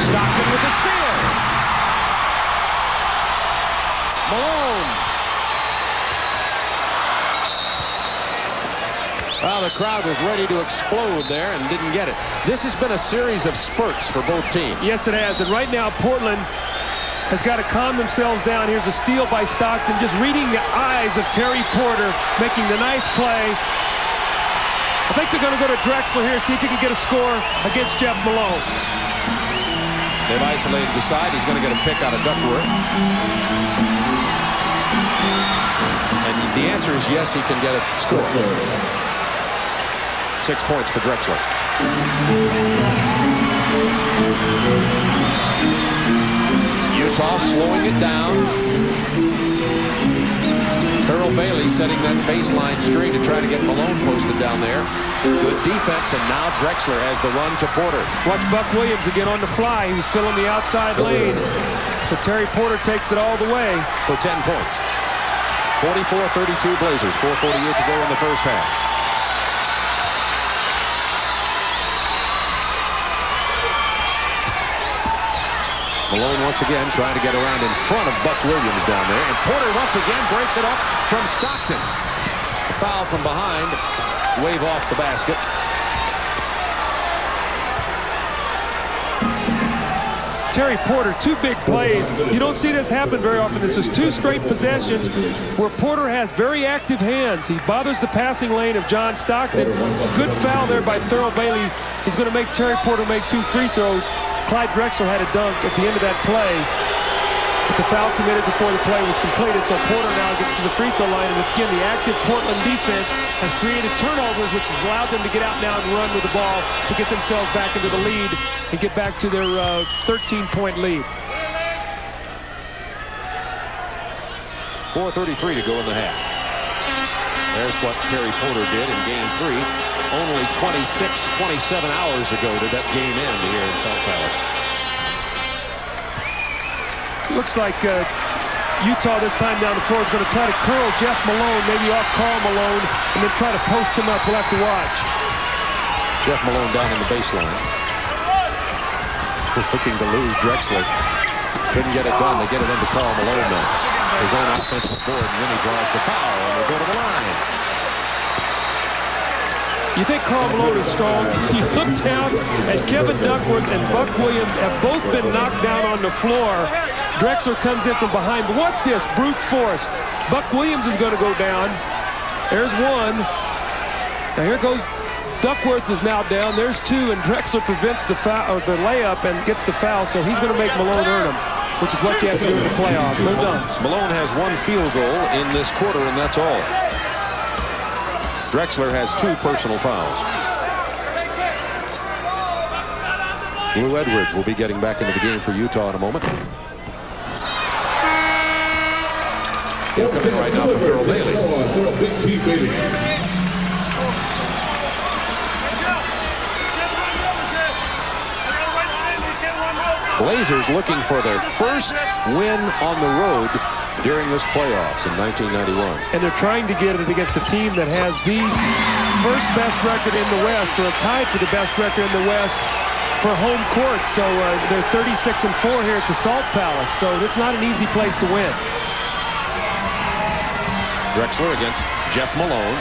Stockton with the steal. Malone. Well, the crowd was ready to explode there and didn't get it. This has been a series of spurts for both teams. Yes, it has. And right now, Portland has got to calm themselves down. Here's a steal by Stockton, just reading the eyes of Terry Porter, making the nice play. I think they're going to go to Drexler here, see if he can get a score against Jeff Malone. They've isolated the side. He's going to get a pick out of Duckworth. And the answer is yes, he can get a score. 6 points for Drexler. Utah slowing it down. Thurl Bailey setting that baseline screen to try to get Malone posted down there. Good defense, and now Drexler has the run to Porter. Watch Buck Williams again on the fly. He was filling the outside lane. But Terry Porter takes it all the way. For 10 points. 44-32 Blazers. 4:48 to go in the first half. Malone once again trying to get around in front of Buck Williams down there. And Porter once again breaks it up from Stockton. A foul from behind. Wave off the basket. Terry Porter, 2 big plays. You don't see this happen very often. This is 2 straight possessions where Porter has very active hands. He bothers the passing lane of John Stockton. Good foul there by Thurl Bailey. He's going to make Terry Porter make 2 free throws. Clyde Drexler had a dunk at the end of that play. But the foul committed before the play was completed, so Porter now gets to the free throw line. And again, the active Portland defense has created turnovers, which has allowed them to get out now and run with the ball to get themselves back into the lead and get back to their 13-point lead. 4:33 to go in the half. There's what Terry Porter did in game 3. Only 27 hours ago did that game end here in South Palace. Looks like Utah this time down the floor is going to try to curl Jeff Malone, maybe off Karl Malone, and then try to post him up. We'll have to watch. Jeff Malone down on the baseline. Looking to lose Drexler. Couldn't get it done. They get it into Karl Malone now. His own offensive board, and then he draws the foul, and we'll go to the line. You think Karl Malone is strong? You look down at Kevin Duckworth and Buck Williams have both been knocked down on the floor. Drexler comes in from behind. But watch this, brute force. Buck Williams is going to go down. There's one. Now here goes Duckworth is now down. There's 2, and Drexler prevents the foul, or the layup, and gets the foul. So he's going to make Malone earn them, which is what you have to do in the playoffs. No dunks. Malone has 1 field goal in this quarter, and that's all. Drexler has 2 personal fouls. Lou Edwards will be getting back into the game for Utah in a moment. He'll come in right now for Thurl Bailey. Blazers looking for their first win on the road during this playoffs in 1991. And they're trying to get it against a team that has the first best record in the West, or tied for the best record in the West for home court. So they're 36-4 here at the Salt Palace. So it's not an easy place to win. Drexler against Jeff Malone.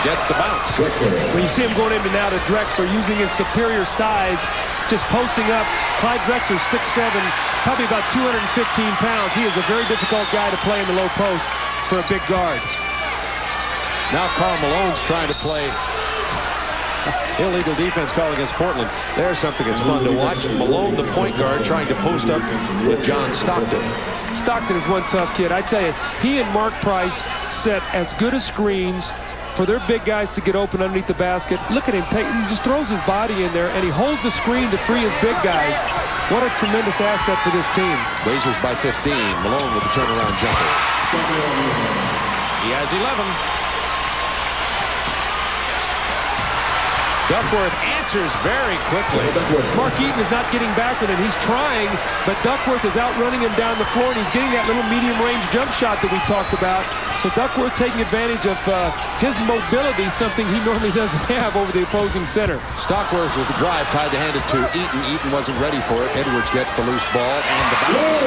Gets the bounce. When you see him going in and out of Drexler, using his superior size, just posting up. Clyde Drexler, 6'7", probably about 215 pounds. He is a very difficult guy to play in the low post for a big guard. Now Karl Malone's trying to play illegal defense call against Portland. There's something that's fun to watch. Malone, the point guard, trying to post up with John Stockton. Stockton is one tough kid. I tell you, he and Mark Price set as good as screens for their big guys to get open underneath the basket. Look at him. He just throws his body in there, and he holds the screen to free his big guys. What a tremendous asset for this team. Blazers by 15. Malone with the turnaround jumper. He has 11. Duckworth answers very quickly. Mark Eaton is not getting back with him. He's trying, but Duckworth is outrunning him down the floor, and he's getting that little medium-range jump shot that we talked about. So Duckworth taking advantage of his mobility, something he normally doesn't have over the opposing center. Stockworth with the drive, tried to hand it to Eaton. Eaton wasn't ready for it. Edwards gets the loose ball and the bounce.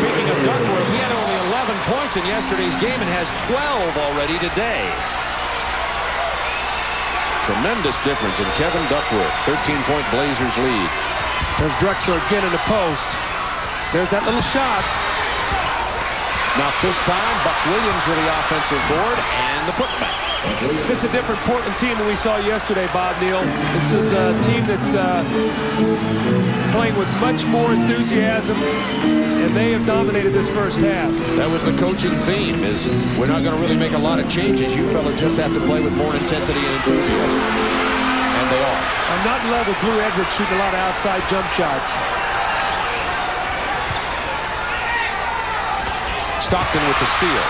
Speaking of Duckworth, he had only 11 points in yesterday's game and has 12 already today. Tremendous difference in Kevin Duckworth. 13-point Blazers lead. There's Drexler again in the post. There's that little shot. Not this time. Buck Williams with the offensive board and the putback. This is a different Portland team than we saw yesterday, Bob Neal. This is a team that's playing with much more enthusiasm, and they have dominated this first half. That was the coaching theme, is we're not going to really make a lot of changes. You fellas just have to play with more intensity and enthusiasm. And they are. I'm not in love with Blue Edwards shooting a lot of outside jump shots. Stockton with the steal.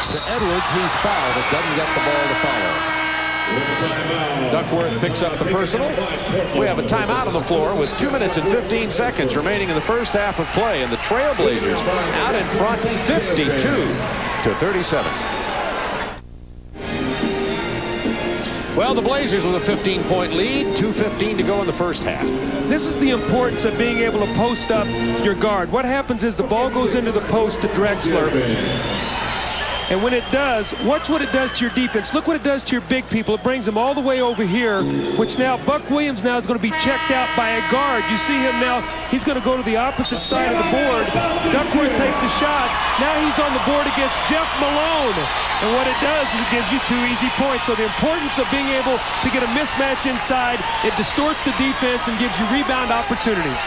To Edwards, he's fouled, but doesn't get the ball to follow. Duckworth picks up the personal. We have a timeout on the floor with 2 minutes and 15 seconds remaining in the first half of play, and the Trailblazers out in front 52-37. Well, the Blazers with a 15-point lead, 2:15 to go in the first half. This is the importance of being able to post up your guard. What happens is the ball goes into the post to Drexler. And when it does, watch what it does to your defense. Look what it does to your big people. It brings them all the way over here, which now Buck Williams now is going to be checked out by a guard. You see him now, he's going to go to the opposite side of the board. Duckworth takes the shot. Now he's on the board against Jeff Malone. And what it does is it gives you 2 easy points. So the importance of being able to get a mismatch inside, it distorts the defense and gives you rebound opportunities.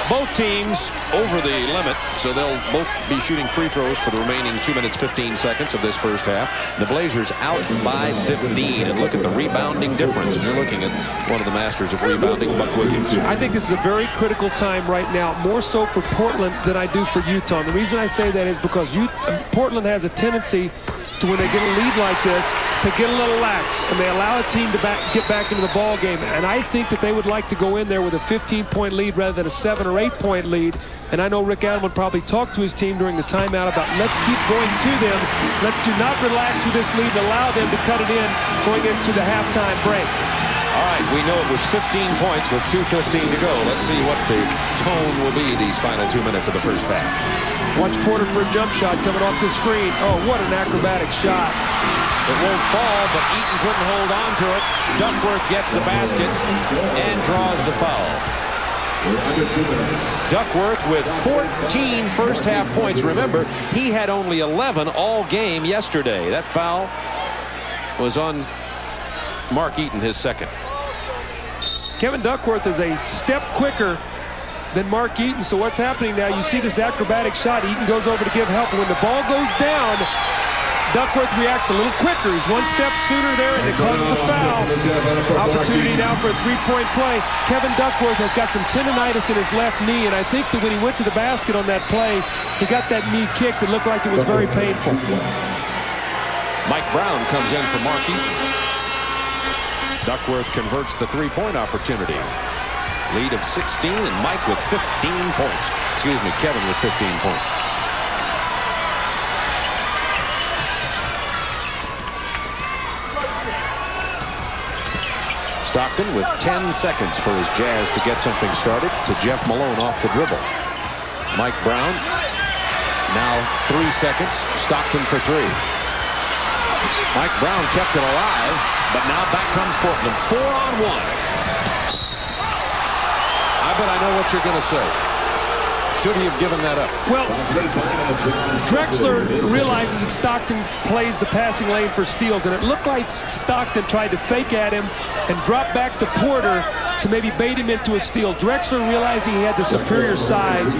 Both teams over the limit, so they'll both be shooting free throws for the remaining 2 minutes, 15 seconds of this first half. The Blazers out by 15, and look at the rebounding difference. And you're looking at one of the masters of rebounding, Buck Williams. I think this is a very critical time right now, more so for Portland than I do for Utah. And the reason I say that is because Portland has a tendency to, when they get a lead like this, to get a little lax, and they allow a team to get back into the ball game. And I think that they would like to go in there with a 15-point lead rather than a 7 or 8-point lead. And I know Rick Allen would probably talk to his team during the timeout about, let's keep going to them. Let's do not relax with this lead and allow them to cut it in going into the halftime break. All right, we know it was 15 points with 2:15 to go. Let's see what the tone will be these final 2 minutes of the first half. Watch Porter for a jump shot coming off the screen. Oh, what an acrobatic shot. It won't fall, but Eaton couldn't hold on to it. Duckworth gets the basket and draws the foul. Duckworth with 14 first-half points. Remember, he had only 11 all game yesterday. That foul was on Mark Eaton, his second. Kevin Duckworth is a step quicker than Mark Eaton, so what's happening now, you see this acrobatic shot. Eaton goes over to give help, and when the ball goes down, Duckworth reacts a little quicker. He's one step sooner there, and it causes the foul. Opportunity now for a three-point play. Kevin Duckworth has got some tendonitis in his left knee, and I think that when he went to the basket on that play, he got that knee kicked. It looked like it was very painful. Mike Brown comes in for Mark Eaton. Duckworth converts the three-point opportunity. Lead of 16, and Mike with 15 points. Excuse me, Kevin with 15 points. Stockton with 10 seconds for his Jazz to get something started to Jeff Malone off the dribble. Mike Brown, now 3 seconds. Stockton for 3. Mike Brown kept it alive, but now back comes Portland. 4-on-1. I bet I know what you're going to say. Should he have given that up? Well, Drexler realizes that Stockton plays the passing lane for steals, and it looked like Stockton tried to fake at him and drop back to Porter to maybe bait him into a steal. Drexler, realizing he had the superior size,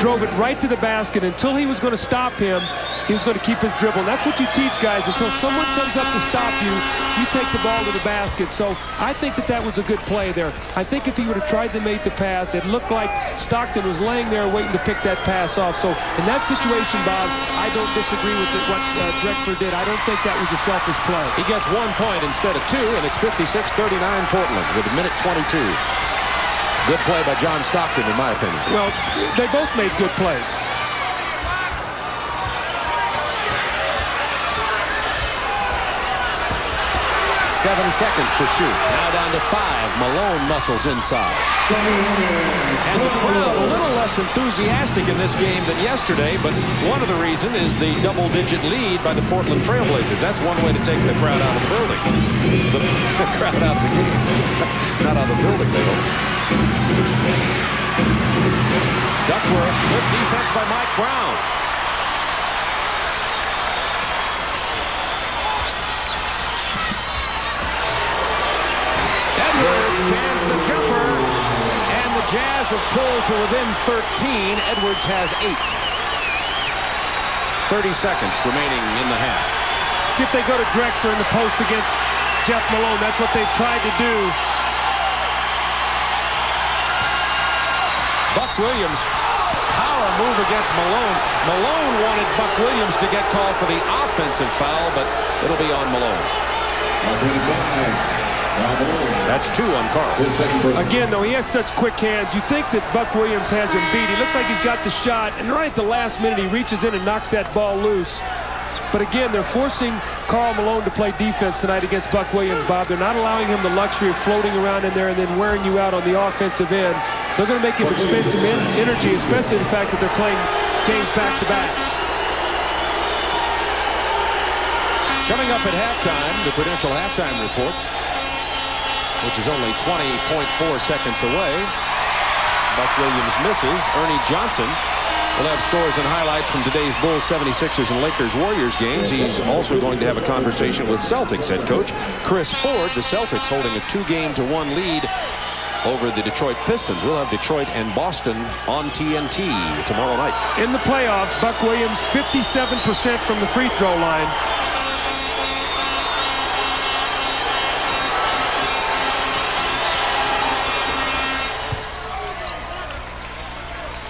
drove it right to the basket. Until he was going to stop him, he was going to keep his dribble. And that's what you teach guys. Until someone comes up to stop you, you take the ball to the basket. So I think that was a good play there. I think if he would have tried to make the pass, it looked like Stockton was laying there waiting to pick that pass off. So in that situation, Bob, I don't disagree with what Drexler did. I don't think that was a selfish play. He gets 1 point instead of 2, and it's 56-39 Portland with a minute 22. Good play by John Stockton, in my opinion. Well, they both made good plays. 7 seconds to shoot. Now down to 5. Malone muscles inside. And the crowd a little less enthusiastic in this game than yesterday, but one of the reasons is the double-digit lead by the Portland Trailblazers. That's one way to take the crowd out of the building. The crowd out of the game. Not out of the building, they don't. Duckworth, good defense by Mike Brown. Edwards cans the jumper, and the Jazz have pulled to within 13. Edwards has 8. 30 seconds remaining in the half. See if they go to Drexler in the post against Jeff Malone. That's what they've tried to do. Buck Williams, power move against Malone. Malone wanted Buck Williams to get called for the offensive foul, but it'll be on Malone. That's 2 on Carl. Again, though, he has such quick hands. You think that Buck Williams has him beat. He looks like he's got the shot, and right at the last minute, he reaches in and knocks that ball loose. But again, they're forcing Karl Malone to play defense tonight against Buck Williams, Bob. They're not allowing him the luxury of floating around in there and then wearing you out on the offensive end. They're going to make him expend some energy, especially the fact that they're playing games back-to-back. Coming up at halftime, the Prudential halftime report, which is only 20.4 seconds away. Buck Williams misses. Ernie Johnson will have scores and highlights from today's Bulls, 76ers, and Lakers Warriors games. He's also going to have a conversation with Celtics head coach Chris Ford. The Celtics holding a 2-game-to-1 lead over the Detroit Pistons. We'll have Detroit and Boston on TNT tomorrow night. In the playoffs, Buck Williams 57% from the free throw line.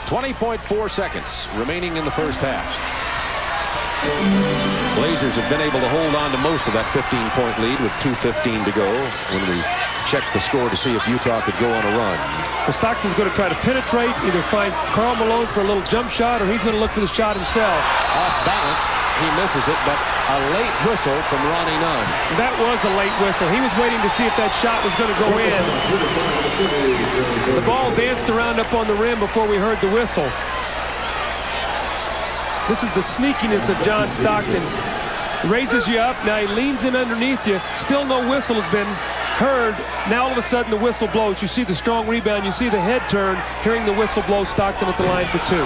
20.4 seconds remaining in the first half. Blazers have been able to hold on to most of that 15-point lead with 2:15 to go when we checked the score to see if Utah could go on a run. Well, Stockton's going to try to penetrate, either find Karl Malone for a little jump shot, or he's going to look for the shot himself. Off balance, he misses it, but a late whistle from Ronnie Nunn. That was a late whistle. He was waiting to see if that shot was going to go in. The ball danced around up on the rim before we heard the whistle. This is the sneakiness of John Stockton. Raises you up, now he leans in underneath you. Still no whistle has been heard. Now all of a sudden the whistle blows. You see the strong rebound, you see the head turn. Hearing the whistle blow, Stockton at the line for 2.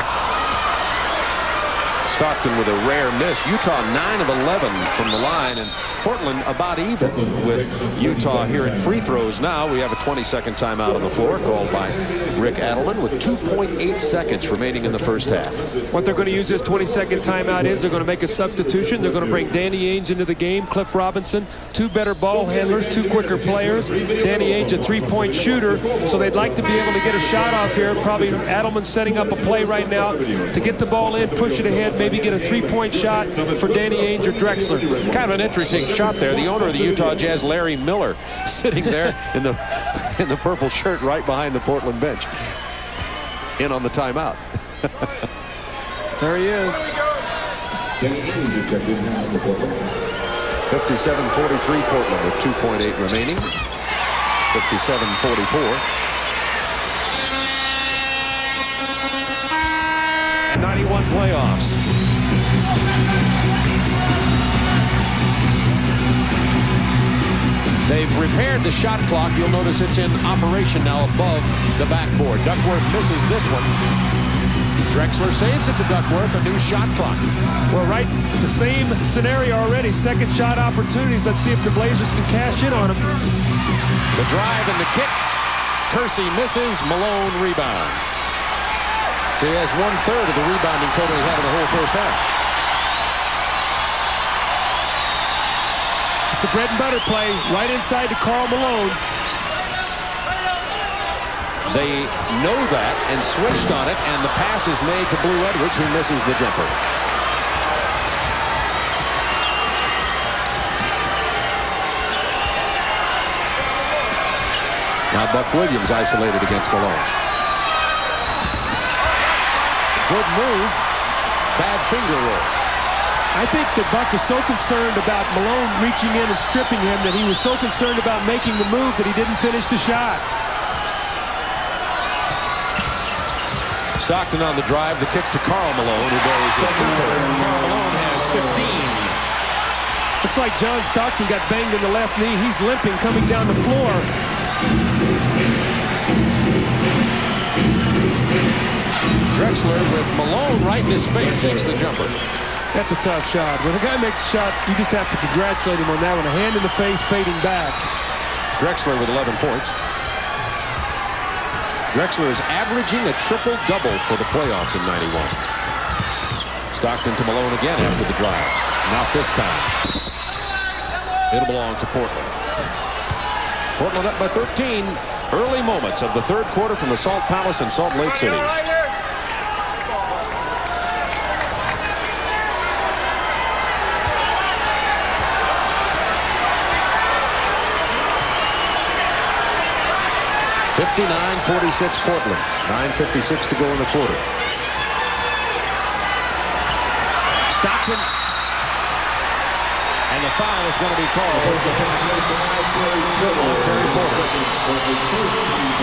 Stockton with a rare miss. Utah 9 of 11 from the line, and Portland about even with Utah here in free throws now. We have a 20-second timeout on the floor called by Rick Adelman with 2.8 seconds remaining in the first half. What they're going to use this 20-second timeout is they're going to make a substitution. They're going to bring Danny Ainge into the game, Cliff Robinson, 2 better ball handlers, 2 quicker players. Danny Ainge, a 3-point shooter, so they'd like to be able to get a shot off here. Probably Adelman setting up a play right now to get the ball in, push it ahead, maybe get a 3-point shot for Danny Ainge or Drexler. Kind of an interesting shot there. The owner of the Utah Jazz, Larry Miller, sitting there in the purple shirt right behind the Portland bench. In on the timeout. There he is. 57-43 Portland with 2.8 remaining. 57-44. 91 playoffs. They've repaired the shot clock. You'll notice it's in operation now above the backboard. Duckworth misses this one. Drexler saves it to Duckworth, a new shot clock. Well, right, the same scenario already. Second shot opportunities. Let's see if the Blazers can cash in on them. The drive and the kick. Kersey misses. Malone rebounds. So he has 1/3 of the rebounding total he had in the whole first half. It's a bread and butter play right inside to Karl Malone. They know that and switched on it, and the pass is made to Blue Edwards, who misses the jumper. Now Buck Williams isolated against Malone. Good move. Bad finger roll. I think that Buck is so concerned about Malone reaching in and stripping him that he was so concerned about making the move that he didn't finish the shot. Stockton on the drive, the kick to Karl Malone, who buries it. Karl Malone has 15. Looks like John Stockton got banged in the left knee. He's limping coming down the floor. Drexler with Malone right in his face takes the jumper. That's a tough shot. When a guy makes a shot, you just have to congratulate him on that one. A hand in the face, fading back. Drexler with 11 points. Drexler is averaging a triple-double for the playoffs in 91. Stockton to Malone again after the drive. Not this time. It'll belong to Portland. Portland up by 13. Early moments of the third quarter from the Salt Palace in Salt Lake City. (59-46) Portland. 9:56 to go in the quarter. Stockton. And the foul is going to be called on Terry Porter.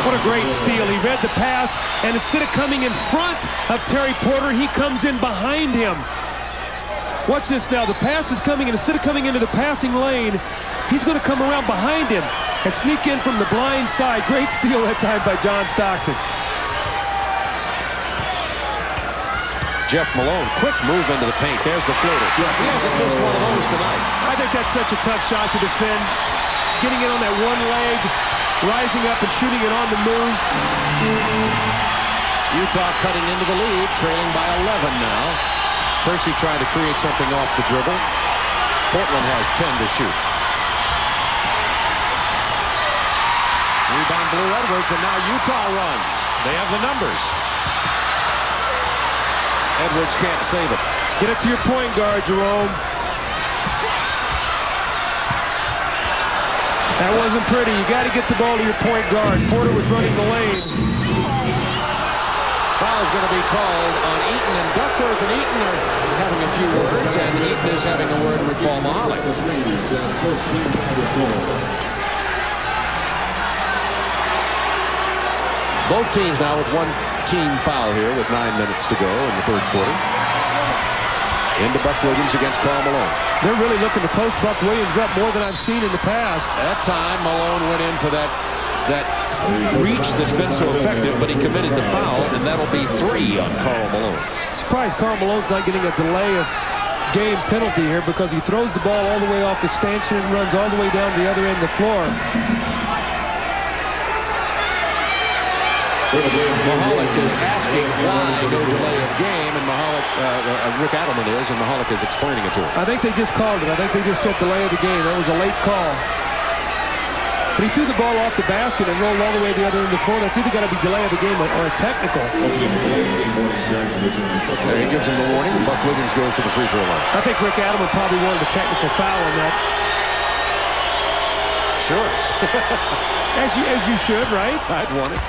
What a great steal. He read the pass, and instead of coming in front of Terry Porter, he comes in behind him. Watch this now. The pass is coming, and instead of coming into the passing lane, he's going to come around behind him and sneak in from the blind side. Great steal that time by John Stockton. Jeff Malone, quick move into the paint. There's the floater. He hasn't missed one of those tonight. I think that's such a tough shot to defend. Getting it on that one leg, rising up and shooting it on the move. Utah cutting into the lead, trailing by 11 now. Kersey trying to create something off the dribble. Portland has 10 to shoot. Rebound Blue Edwards, and now Utah runs. They have the numbers. Edwards can't save it. Get it to your point guard, Jerome. That wasn't pretty. You got to get the ball to your point guard. Porter was running the lane. Foul's going to be called on Eaton and Duckworth, and Eaton are having a few words, and Eaton is having a word with Paul Mahalik. Both teams now with one team foul here with 9 minutes to go in the third quarter. Into Buck Williams against Karl Malone. They're really looking to post Buck Williams up more than I've seen in the past. That time Malone went in for that reach that's been so effective, but he committed the foul, and that'll be 3 on Karl Malone. Surprised Karl Malone's not getting a delay of game penalty here because he throws the ball all the way off the stanchion and runs all the way down the other end of the floor. Mahalik is asking why no delay of game, and Rick Adelman is, and Mahalik is explaining it to him. I think they just called it. I think they just said delay of the game. That was a late call. But he threw the ball off the basket and rolled all the way to the other end of the floor. That's either got to be delay of the game or a technical. There he gives him the warning, and Buck Williams goes to the free throw line. I think Rick Adelman probably wanted a technical foul on that. Sure. as you should, right? I'd want it.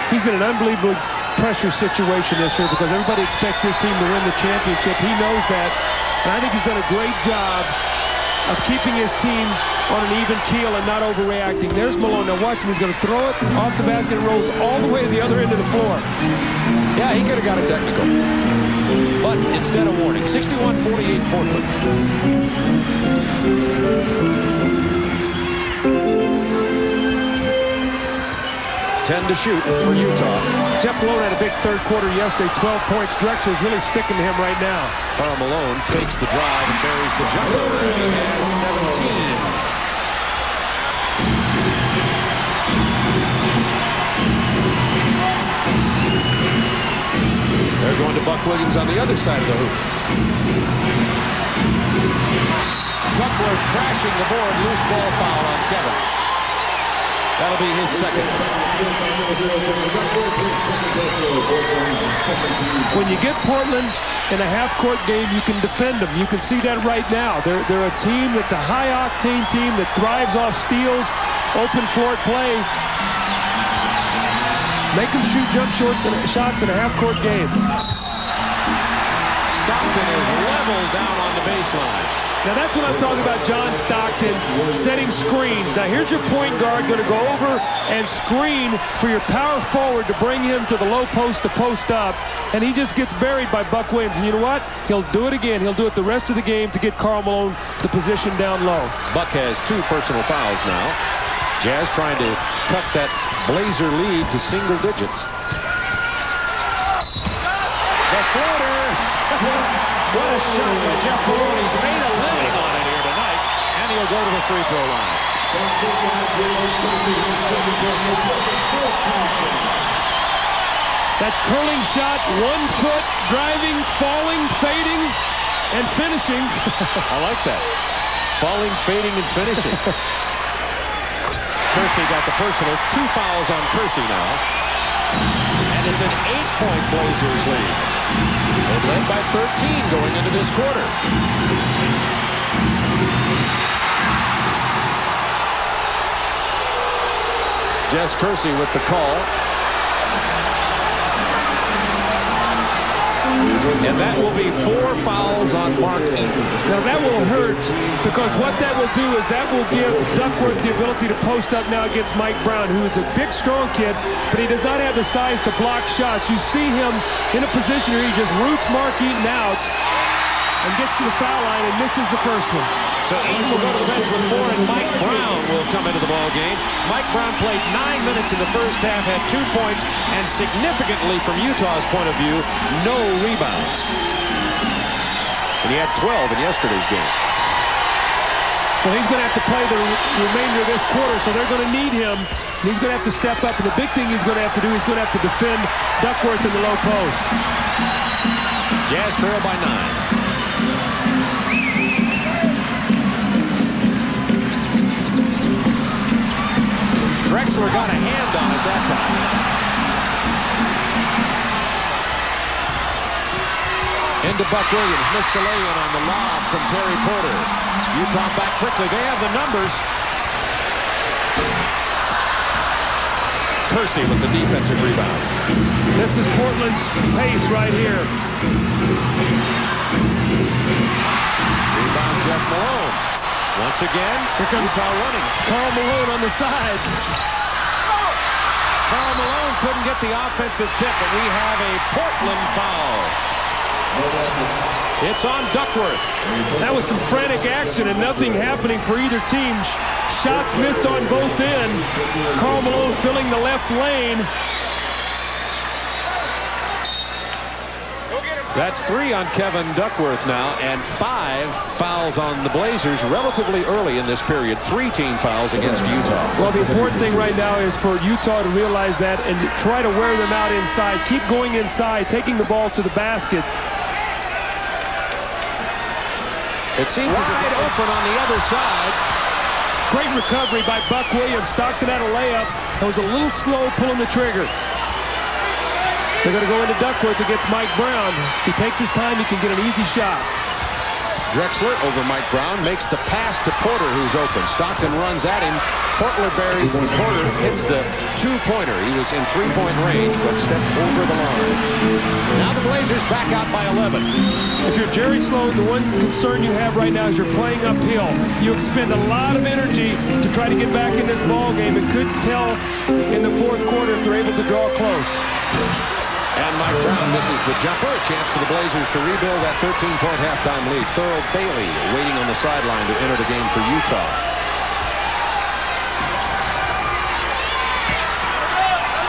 He's in an unbelievable pressure situation this year because everybody expects his team to win the championship. He knows that, and I think he's done a great job of keeping his team on an even keel and not overreacting. There's Malone. Now watch him. He's going to throw it off the basket and rolls all the way to the other end of the floor. Yeah, he could have got a technical. But instead a warning. 61-48 Portland. 10 to shoot for Utah. Jeff Malone had a big third quarter yesterday, 12 points. Drexler's really sticking to him right now. Karl Malone fakes the drive and buries the jumper. He has 17. They're going to Buck Williams on the other side of the hoop. Duckworth crashing the board. Loose ball foul on Kevin. That'll be his second. When you get Portland in a half-court game, you can defend them. You can see that right now. They're a team that's a high-octane team that thrives off steals, open floor play. Make them shoot jump shots in a half-court game. Stockton is leveled down on the baseline. Now that's what I'm talking about, John Stockton setting screens. Now here's your point guard going to go over and screen for your power forward to bring him to the low post to post up, and he just gets buried by Buck Williams. And you know what? He'll do it again. He'll do it the rest of the game to get Karl Malone the position down low. Buck has 2 personal fouls now. Jazz trying to cut that Blazer lead to single digits. The floater. What a shot by Jeff Malone. He's made a living on it here tonight, and he'll go to the free throw line. That curling shot, 1 foot, driving, falling, fading, and finishing. I like that. Falling, fading, and finishing. Kersey got the personals. 2 fouls on Kersey now. And it's an 8-point Blazers lead. They led by 13 going into this quarter. Jess Kersey with the call. And that will be 4 fouls on Martin. Now that will hurt, because what that will do is that will give Duckworth the ability to post up now against Mike Brown, who is a big, strong kid, but he does not have the size to block shots. You see him in a position where he just roots Mark Eaton out and gets to the foul line and misses the first one. So Eaton will go to the bench with 4, and Mike Brown will come into the ball game. Mike Brown played 9 minutes in the first half, had 2 points, and significantly from Utah's point of view, no rebounds. And he had 12 in yesterday's game. Well, he's going to have to play the remainder of this quarter, so they're going to need him. And he's going to have to step up, and the big thing he's going to have to do is going to have to defend Duckworth in the low post. Jazz trail by 9. Drexler got a hand on it that time. Into Buck Williams. Missed the lay-in on the lob from Terry Porter. Utah back quickly. They have the numbers. Kersey with the defensive rebound. This is Portland's pace right here. Rebound Jeff Malone. Once again, here comes Utah running. Karl Malone on the side. Karl Malone couldn't get the offensive tip, and we have a Portland foul. It's on Duckworth. That was some frantic action and nothing happening for either team. Shots missed on both ends. Karl Malone filling the left lane. That's 3 on Kevin Duckworth now, and 5 fouls on the Blazers relatively early in this period. 3 team fouls against Utah. Well, the important thing right now is for Utah to realize that and try to wear them out inside. Keep going inside, taking the ball to the basket. It seemed wide open on the other side. Great recovery by Buck Williams. Stockton had a layup. It was a little slow pulling the trigger. They're going to go into Duckworth against Mike Brown. He takes his time. He can get an easy shot. Drexler over Mike Brown makes the pass to Porter, who's open. Stockton runs at him. Porter buries Porter, hits the 2-pointer. He was in 3-point range, but stepped over the line. Now the Blazers back out by 11. If you're Jerry Sloan, the one concern you have right now is you're playing uphill. You expend a lot of energy to try to get back in this ball game, and couldn't tell in the fourth quarter if they're able to draw close. And Mike Brown misses the jumper. A chance for the Blazers to rebuild that 13-point halftime lead. Thurl Bailey waiting on the sideline to enter the game for Utah.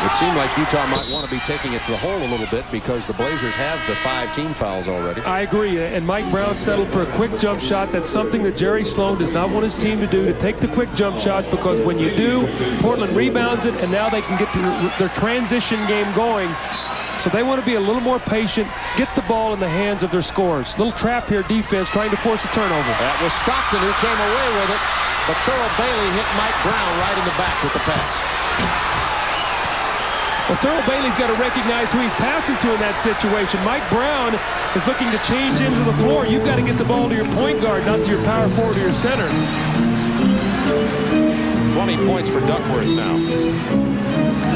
It seemed like Utah might want to be taking it to the hole a little bit because the Blazers have the 5 team fouls already. I agree, and Mike Brown settled for a quick jump shot. That's something that Jerry Sloan does not want his team to do, to take the quick jump shots, because when you do, Portland rebounds it, and now they can get their transition game going. So they want to be a little more patient, get the ball in the hands of their scorers. Little trap here, defense, trying to force a turnover. That was Stockton who came away with it, but Thurl Bailey hit Mike Brown right in the back with the pass. Well, Thurl Bailey's got to recognize who he's passing to in that situation. Mike Brown is looking to change into the floor. You've got to get the ball to your point guard, not to your power forward or your center. 20 points for Duckworth now.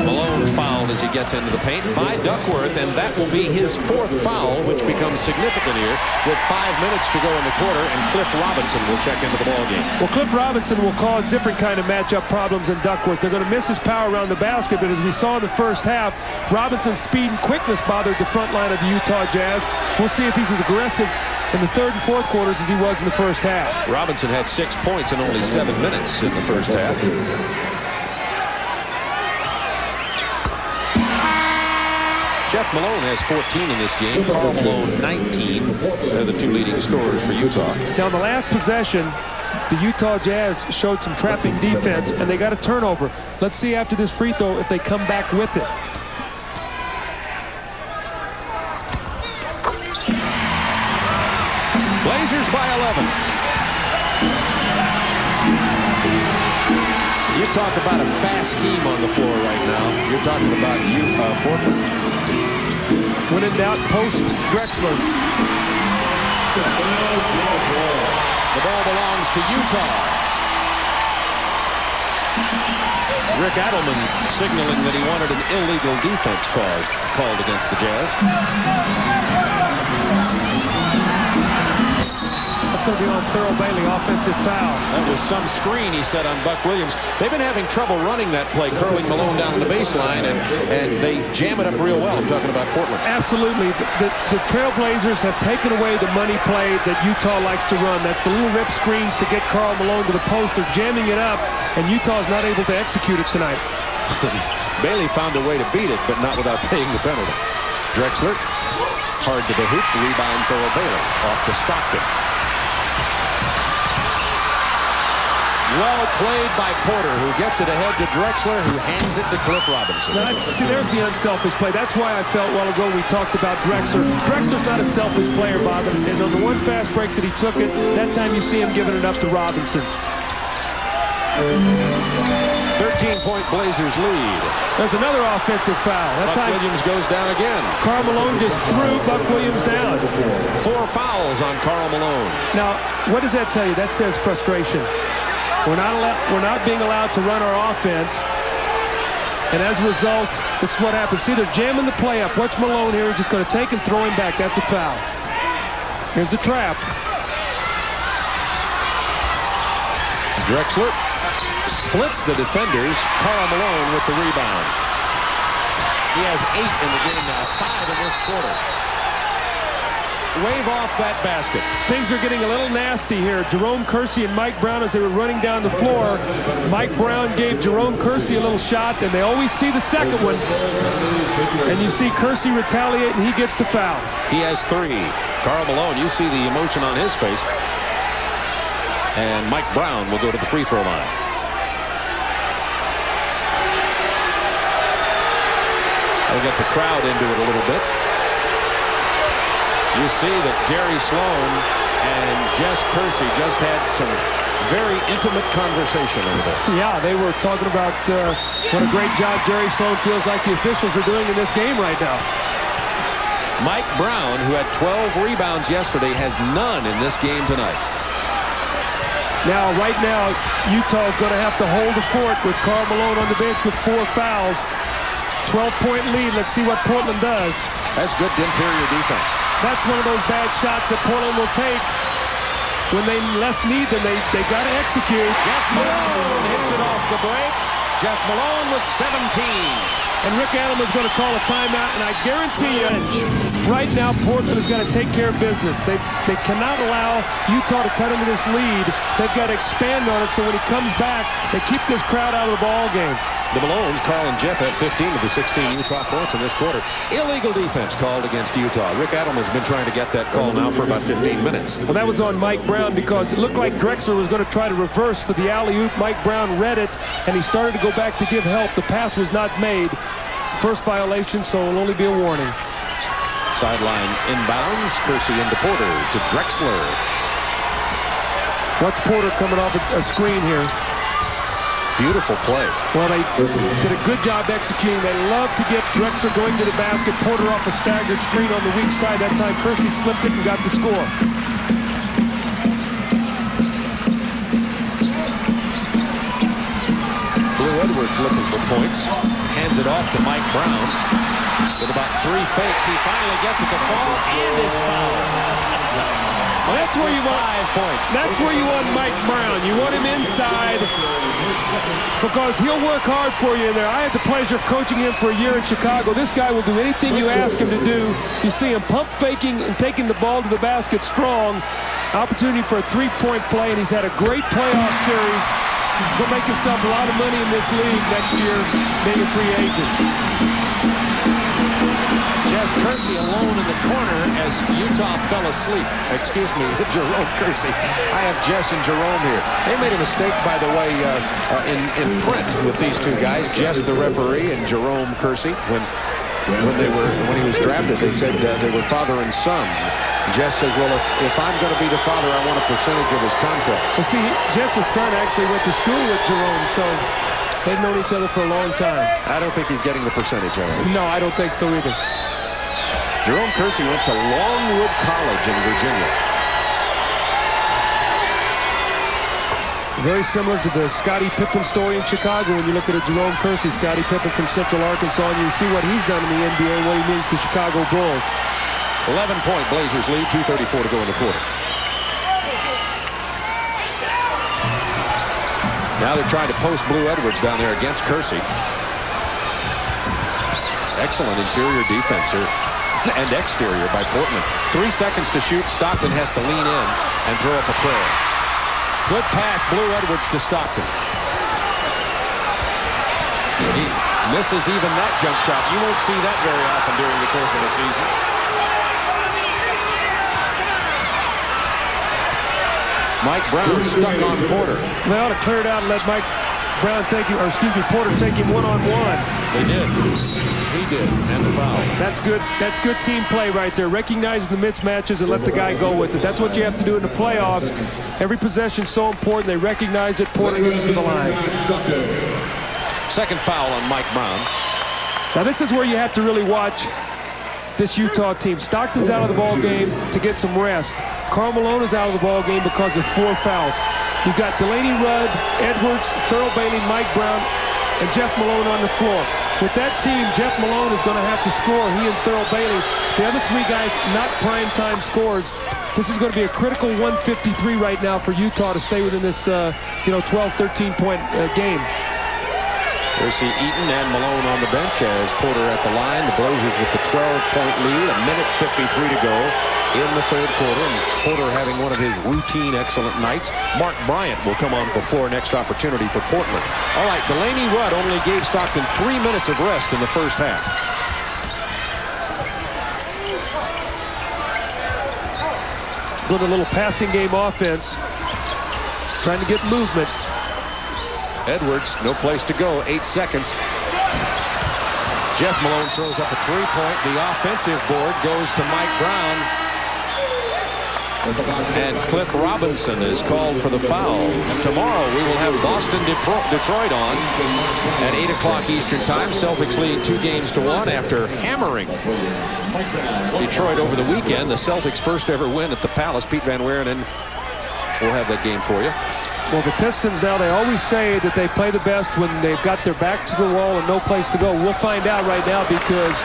Malone fouled as he gets into the paint by Duckworth, and that will be his 4th foul, which becomes significant here with 5 minutes to go in the quarter, and Cliff Robinson will check into the ballgame. Well, Cliff Robinson will cause different kind of matchup problems in Duckworth. They're going to miss his power around the basket, but as we saw in the first half, Robinson's speed and quickness bothered the front line of the Utah Jazz. We'll see if he's as aggressive in the third and fourth quarters as he was in the first half. Robinson had 6 points in only 7 minutes in the first half. Jeff Malone has 14 in this game. Karl Malone 19. They're the 2 leading scorers for Utah. Now, in the last possession, the Utah Jazz showed some trapping defense, and they got a turnover. Let's see after this free throw if they come back with it. Blazers by 11. You talk about a fast team on the floor right now. You're talking about Portland. When in doubt, post Drexler. The ball belongs to Utah. Rick Adelman signaling that he wanted an illegal defense called against the Jazz. That's going to be on Thurl Bailey, offensive foul. That was some screen, he said, on Buck Williams. They've been having trouble running that play, curling Malone down the baseline, and they jam it up real well. I'm talking about Portland. Absolutely. The Trailblazers have taken away the money play that Utah likes to run. That's the little rip screens to get Karl Malone to the post. They're jamming it up, and Utah's not able to execute it tonight. Bailey found a way to beat it, but not without paying the penalty. Drexler, hard to the hoop, rebound Thurl Bailey, off to Stockton. Well played by Porter, who gets it ahead to Drexler, who hands it to Cliff Robinson. Now, see, there's the unselfish play. That's why I felt a while ago we talked about Drexler. Drexler's not a selfish player, Bob, and on the one fast break that he took it, that time you see him giving it up to Robinson. 13-point Blazers lead. There's another offensive foul. That Buck time Williams goes down again. Karl Malone just threw Buck Williams down. 4 fouls on Karl Malone. Now, what does that tell you? That says frustration. We're not being allowed to run our offense, and as a result, this is what happens. See, they're jamming the play up. Watch Malone here. He's just going to take and throw him back. That's a foul. Here's the trap. Drexler splits the defenders. Karl Malone with the rebound. He has 8 in the game now, 5 in this quarter. wave off that basket. Things are getting a little nasty here. Jerome Kersey and Mike Brown, as they were running down the floor, Mike Brown gave Jerome Kersey a little shot, and they always see the second one. And you see Kersey retaliate, and he gets the foul. He has 3. Karl Malone, you see the emotion on his face. And Mike Brown will go to the free throw line. We'll get the crowd into it a little bit. You see that Jerry Sloan and Jess Kersey just had some very intimate conversation over there. Yeah, they were talking about what a great job Jerry Sloan feels like the officials are doing in this game right now. Mike Brown, who had 12 rebounds yesterday, has none in this game tonight. Now, right now, Utah is going to have to hold the fort with Karl Malone on the bench with 4 fouls. 12-point lead. Let's see what Portland does. That's good interior defense. That's one of those bad shots that Portland will take when they less need them. They got to execute. Jeff Malone hits it off the break. Jeff Malone with 17. And Rick Adelman's going to call a timeout, and I guarantee you, right now, Portland is going to take care of business. They cannot allow Utah to cut into this lead. They've got to expand on it, so when he comes back, they keep this crowd out of the ball game. The Malones, Carl and Jeff, had 15 of the 16 Utah points in this quarter. Illegal defense called against Utah. Rick Adelman's been trying to get that call now for about 15 minutes. Well, that was on Mike Brown because it looked like Drexler was going to try to reverse for the alley-oop. Mike Brown read it, and he started to go back to give help. The pass was not made. First violation, so it'll only be a warning. Sideline inbounds. Kersey into Porter to Drexler. Watch Porter coming off a screen here. Beautiful play. Well, they did a good job executing. They love to get Drexler going to the basket. Porter off a staggered screen on the weak side. That time Kersey slipped it and got the score. Blue Edwards looking for points. Hands it off to Mike Brown. With about 3 fakes, he finally gets it to fall and is fouled. Well, that's where you want 5 points. That's where you want Mike Brown. You want him inside because he'll work hard for you in there. I had the pleasure of coaching him for a year in Chicago. This guy will do anything you ask him to do. You see him pump faking and taking the ball to the basket strong. Opportunity for a 3-point play, and he's had a great playoff series. He'll make himself a lot of money in this league next year, being a free agent. Jess Kersey alone in the corner as Utah fell asleep. Excuse me, Jerome Kersey. I have Jess and Jerome here. They made a mistake, by the way, in print with these 2 guys. Jess, the referee, and Jerome Kersey. When he was drafted, they said they were father and son. Jess says, well, if I'm going to be the father, I want a percentage of his contract. Well, see, Jess's son actually went to school with Jerome, so they've known each other for a long time. I don't think he's getting the percentage of it. No, I don't think so either. Jerome Kersey went to Longwood College in Virginia. Very similar to the Scottie Pippen story in Chicago when you look at a Jerome Kersey. Scottie Pippen from Central Arkansas, and you see what he's done in the NBA and what he means to Chicago Bulls. 11-point Blazers lead, 2:34 to go in the quarter. Now they're trying to post Blue Edwards down there against Kersey. Excellent interior defense here. And exterior by Portland. 3 seconds to shoot. Stockton has to lean in and throw up a prayer. Good pass, Blue Edwards to Stockton. He misses even that jump shot. You won't see that very often during the course of the season. Mike Brown stuck on Porter. They ought to clear it out and let Mike Brown take him, or excuse me, Porter take him one-on-one. They did. He did, and the foul. That's good. That's good team play right there. Recognizing the mismatches and let the guy go with it. That's what you have to do in the playoffs. Every possession is so important. They recognize it. Porter goes to the line. Second foul on Mike Brown. Now this is where you have to really watch this Utah team. Stockton's out of the ball game to get some rest. Karl Malone is out of the ball game because of 4 fouls. You've got Delaney Rudd, Edwards, Thurl Bailey, Mike Brown, and Jeff Malone on the floor. With that team, Jeff Malone is going to have to score. He and Thurl Bailey, the other 3 guys, not prime-time scorers. This is going to be a critical 153 right now for Utah to stay within this, 12, 13-point game. Kersey, Eaton, and Malone on the bench as Porter at the line. The Blazers with the 12-point lead. 1:53 to go in the third quarter. And Porter having one of his routine excellent nights. Mark Bryant will come on before next opportunity for Portland. All right, Delaney Rudd only gave Stockton 3 minutes of rest in the first half. Good little passing game offense. Trying to get movement. Edwards, no place to go, 8 seconds. Jeff Malone throws up a three-point. The offensive board goes to Mike Brown. And Cliff Robinson is called for the foul. And tomorrow we will have Boston Detroit on at 8 o'clock Eastern Time. Celtics lead 2-1 after hammering Detroit over the weekend. The Celtics' first ever win at the Palace. Pete Van Wieren will have that game for you. Well, the Pistons now, they always say that they play the best when they've got their back to the wall and no place to go. We'll find out right now because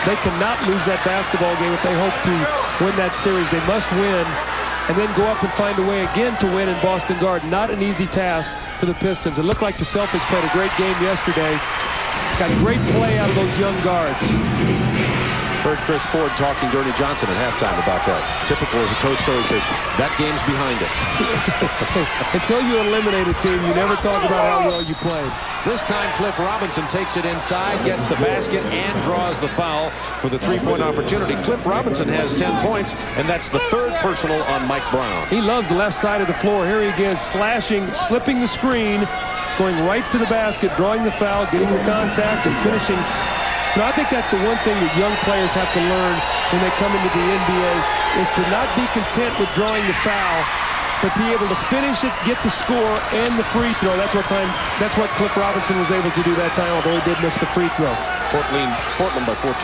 they cannot lose that basketball game if they hope to win that series. They must win and then go up and find a way again to win in Boston Garden. Not an easy task for the Pistons. It looked like the Celtics played a great game yesterday. Got great play out of those young guards. Heard Chris Ford talking to Ernie Johnson at halftime about that. Typical as a coach always says, that game's behind us. Until you eliminate a team, you never talk about how well you played. This time Cliff Robinson takes it inside, gets the basket, and draws the foul for the three-point opportunity. Cliff Robinson has 10 points, and that's the third personal on Mike Brown. He loves the left side of the floor. Here he is, slashing, slipping the screen, going right to the basket, drawing the foul, getting the contact, and finishing. Now, I think that's the one thing that young players have to learn when they come into the NBA is to not be content with drawing the foul, but be able to finish it, get the score, and the free throw. That's what Cliff Robinson was able to do that time, although he did miss the free throw. Portland by 14.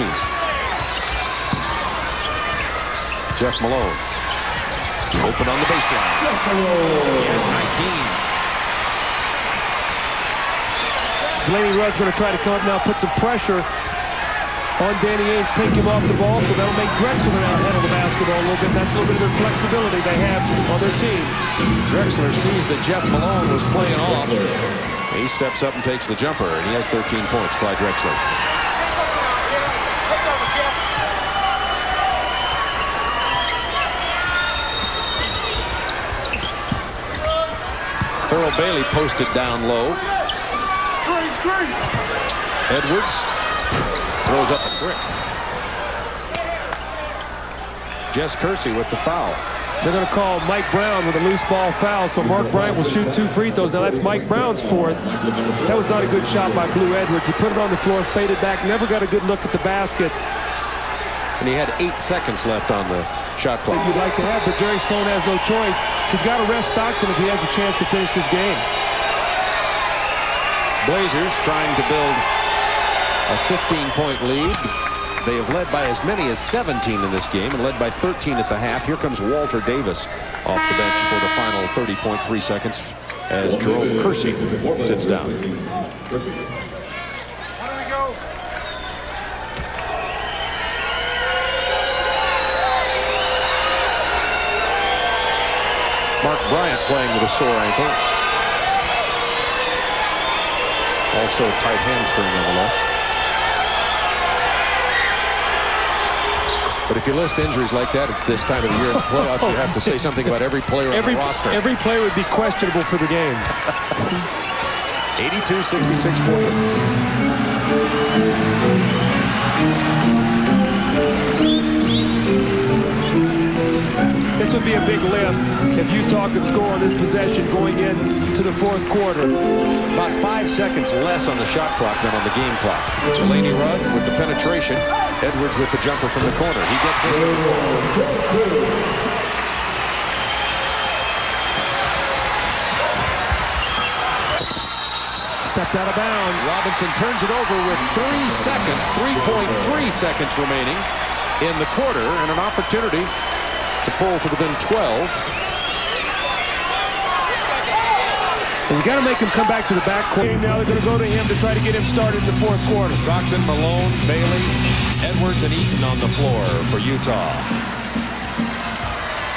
Jeff Malone. Open on the baseline. He has 19. Delaney Rudd's going to try to come up now, put some pressure on Danny Ainge, take him off the ball, so that'll make Drexler now handle the basketball a little bit. That's a little bit of their flexibility they have on their team. Drexler sees that Jeff Malone was playing off. He steps up and takes the jumper, and he has 13 points, Clyde Drexler. Earl Bailey posted down low. Edwards throws up a brick. Jess Kersey with the foul. They're going to call Mike Brown with a loose ball foul, so Mark Bryant will shoot 2 free throws. Now that's Mike Brown's fourth. That was not a good shot by Blue Edwards. He put it on the floor, faded back, never got a good look at the basket. And he had 8 seconds left on the shot clock. You'd like to have, but Jerry Sloan has no choice. He's got to rest Stockton if he has a chance to finish this game. Blazers trying to build a 15-point lead. They have led by as many as 17 in this game and led by 13 at the half. Here comes Walter Davis off the bench for the final 30.3 seconds as Jerome Kersey sits down. Mark Bryant playing with a sore ankle. Also tight hamstring on the left. But if you list injuries like that at this time of the year in the playoffs, you have to say something about every player on the roster. Every player would be questionable for the game. 82-66 Portland. This would be a big lift if Utah could score on this possession going into the fourth quarter. About 5 seconds less on the shot clock than on the game clock. Delaney Rudd with the penetration. Edwards with the jumper from the corner. He gets it. Stepped out of bounds. Robinson turns it over with 3 seconds, 3.3 seconds remaining in the quarter, and an opportunity to pull to within 12. You got to make him come back to the backcourt. Now they're going to go to him to try to get him started in the fourth quarter. Stockton, Malone, Bailey, Edwards, and Eaton on the floor for Utah.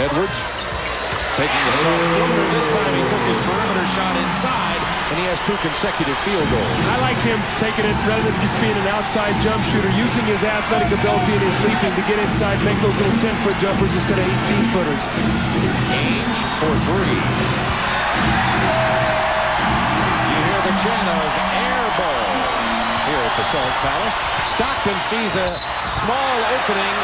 Edwards taking the shot. This time he took his perimeter shot inside and he has 2 consecutive field goals. I like him taking it rather than just being an outside jump shooter, using his athletic ability and his leaping to get inside, make those little 10-foot jumpers instead of 18-footers. Ainge for 3. You hear the chant of air ball here at the Salt Palace. Stockton sees a small opening.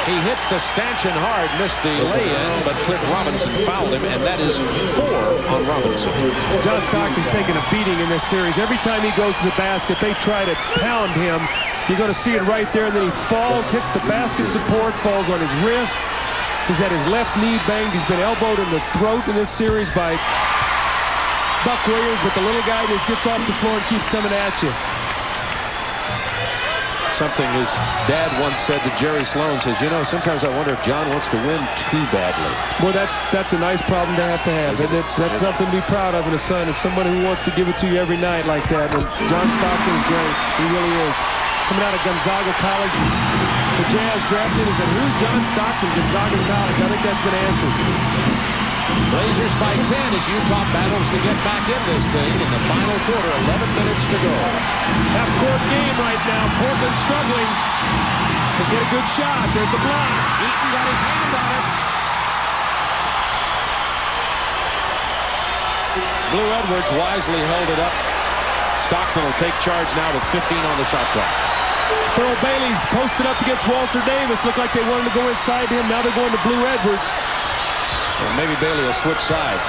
He hits the stanchion hard, missed the lay-in, but Clint Robinson fouled him, and that is 4 on Robinson. John Stockton's taking a beating in this series. Every time he goes to the basket, they try to pound him. You're going to see it right there, and then he falls, hits the basket support, falls on his wrist. He's had his left knee banged. He's been elbowed in the throat in this series by Buck Williams, but the little guy just gets off the floor and keeps coming at you. Something his dad once said to Jerry Sloan, says, you know, sometimes I wonder if John wants to win too badly. Well, that's a nice problem to have. That's something to be proud of in a son. It's somebody who wants to give it to you every night like that. And John Stockton is great. He really is. Coming out of Gonzaga College, the Jazz drafted and said, who's John Stockton, Gonzaga College? I think that's been answered. Blazers by 10 as Utah battles to get back in this thing in the final quarter. 11 minutes to go. Half-court game right now. Portland struggling to get a good shot. There's a block. Eaton got his hand on it. Blue Edwards wisely held it up. Stockton will take charge now with 15 on the shot clock. Thurl Bailey's posted up against Walter Davis. Looked like they wanted to go inside him. Now they're going to Blue Edwards. Well, maybe Bailey will switch sides.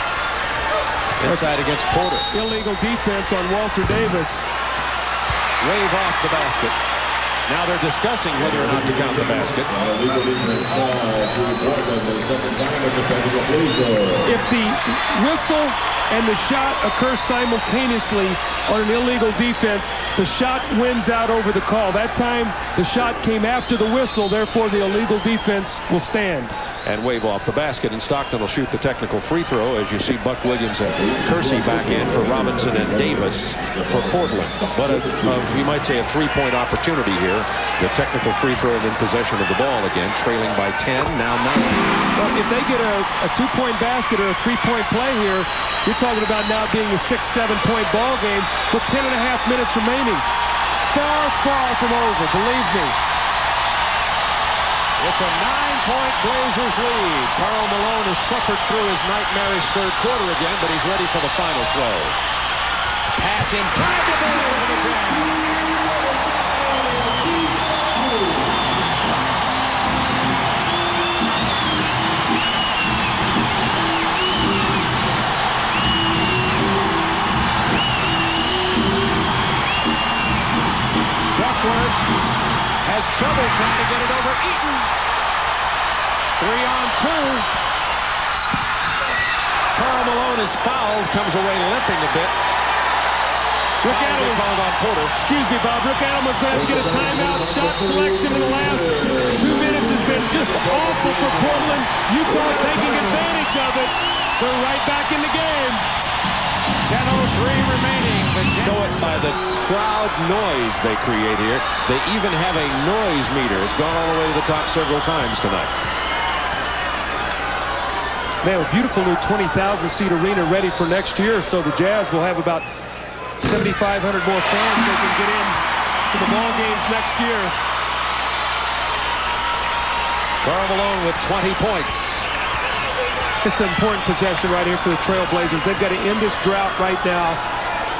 Inside against Porter. Illegal defense on Walter Davis. Wave off the basket. Now they're discussing whether or not to count the basket. If the whistle and the shot occur simultaneously on an illegal defense, the shot wins out over the call. That time, the shot came after the whistle, therefore the illegal defense will stand. And wave off the basket, and Stockton will shoot the technical free throw as you see Buck Williams and Kersey back in for Robinson and Davis for Portland. But you might say a 3-point opportunity here. The technical free throw and in possession of the ball again, trailing by 10, now 9. Well, if they get a 2-point basket or a 3-point play here, you're talking about now being a 6-7-point ball game with 10.5 minutes remaining. Far, far from over, believe me. It's a 9-point Blazers lead. Karl Malone has suffered through his nightmarish third quarter again, but he's ready for the final throw. Pass inside the ball for the Jazz. Duckworth has trouble trying to get it over Eaton. 3 on 2. Karl Malone is fouled, comes away limping a bit. Rick Adelman fouled on Porter. Excuse me, Bob. Rick Adelman's going to have to get a timeout. Shot selection in the last 2 minutes has been just awful for Portland. Utah taking advantage of it. They're right back in the game. 10:03 remaining. Know it by the crowd noise they create here. They even have a noise meter. It's gone all the way to the top several times tonight. They have a beautiful new 20,000-seat arena ready for next year, so the Jazz will have about 7,500 more fans they can get in to the ball games next year. Karl Malone with 20 points. It's an important possession right here for the Trailblazers. They've got to end this drought right now.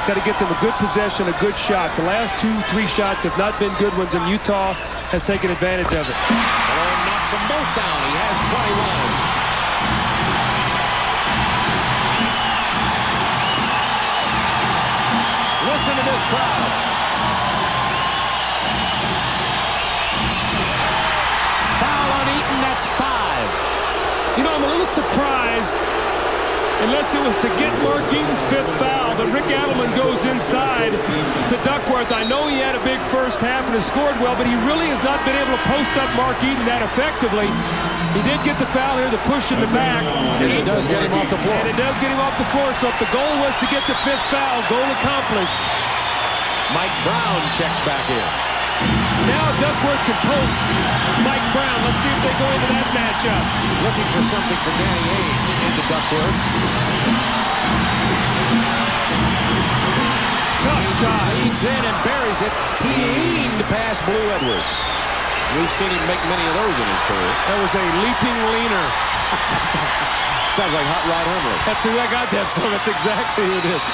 Got to get them a good possession, a good shot. The last 2-3 shots have not been good ones, and Utah has taken advantage of it. Malone knocks them both down. He has 21. Listen to this crowd. Foul on Eaton, that's 5. You know, I'm a little surprised, unless it was to get Mark Eaton's 5th foul, that Rick Adelman goes inside to Duckworth. I know he had a big first half and has scored well, but he really has not been able to post up Mark Eaton that effectively. He did get the foul here, the push in the back. And it does get him off the floor. And it does get him off the floor, so if the goal was to get the 5th foul, goal accomplished. Mike Brown checks back in. Now Duckworth can post Mike Brown. Let's see if they go into that matchup. Looking for something for Danny Ainge into Duckworth. shot. Leans in and buries it. He leaned past Blue Edwards. We've seen him make many of those in his career. That was a leaping leaner. Sounds like Hot Rod Hundley. That's who I got that from. That's exactly who it is.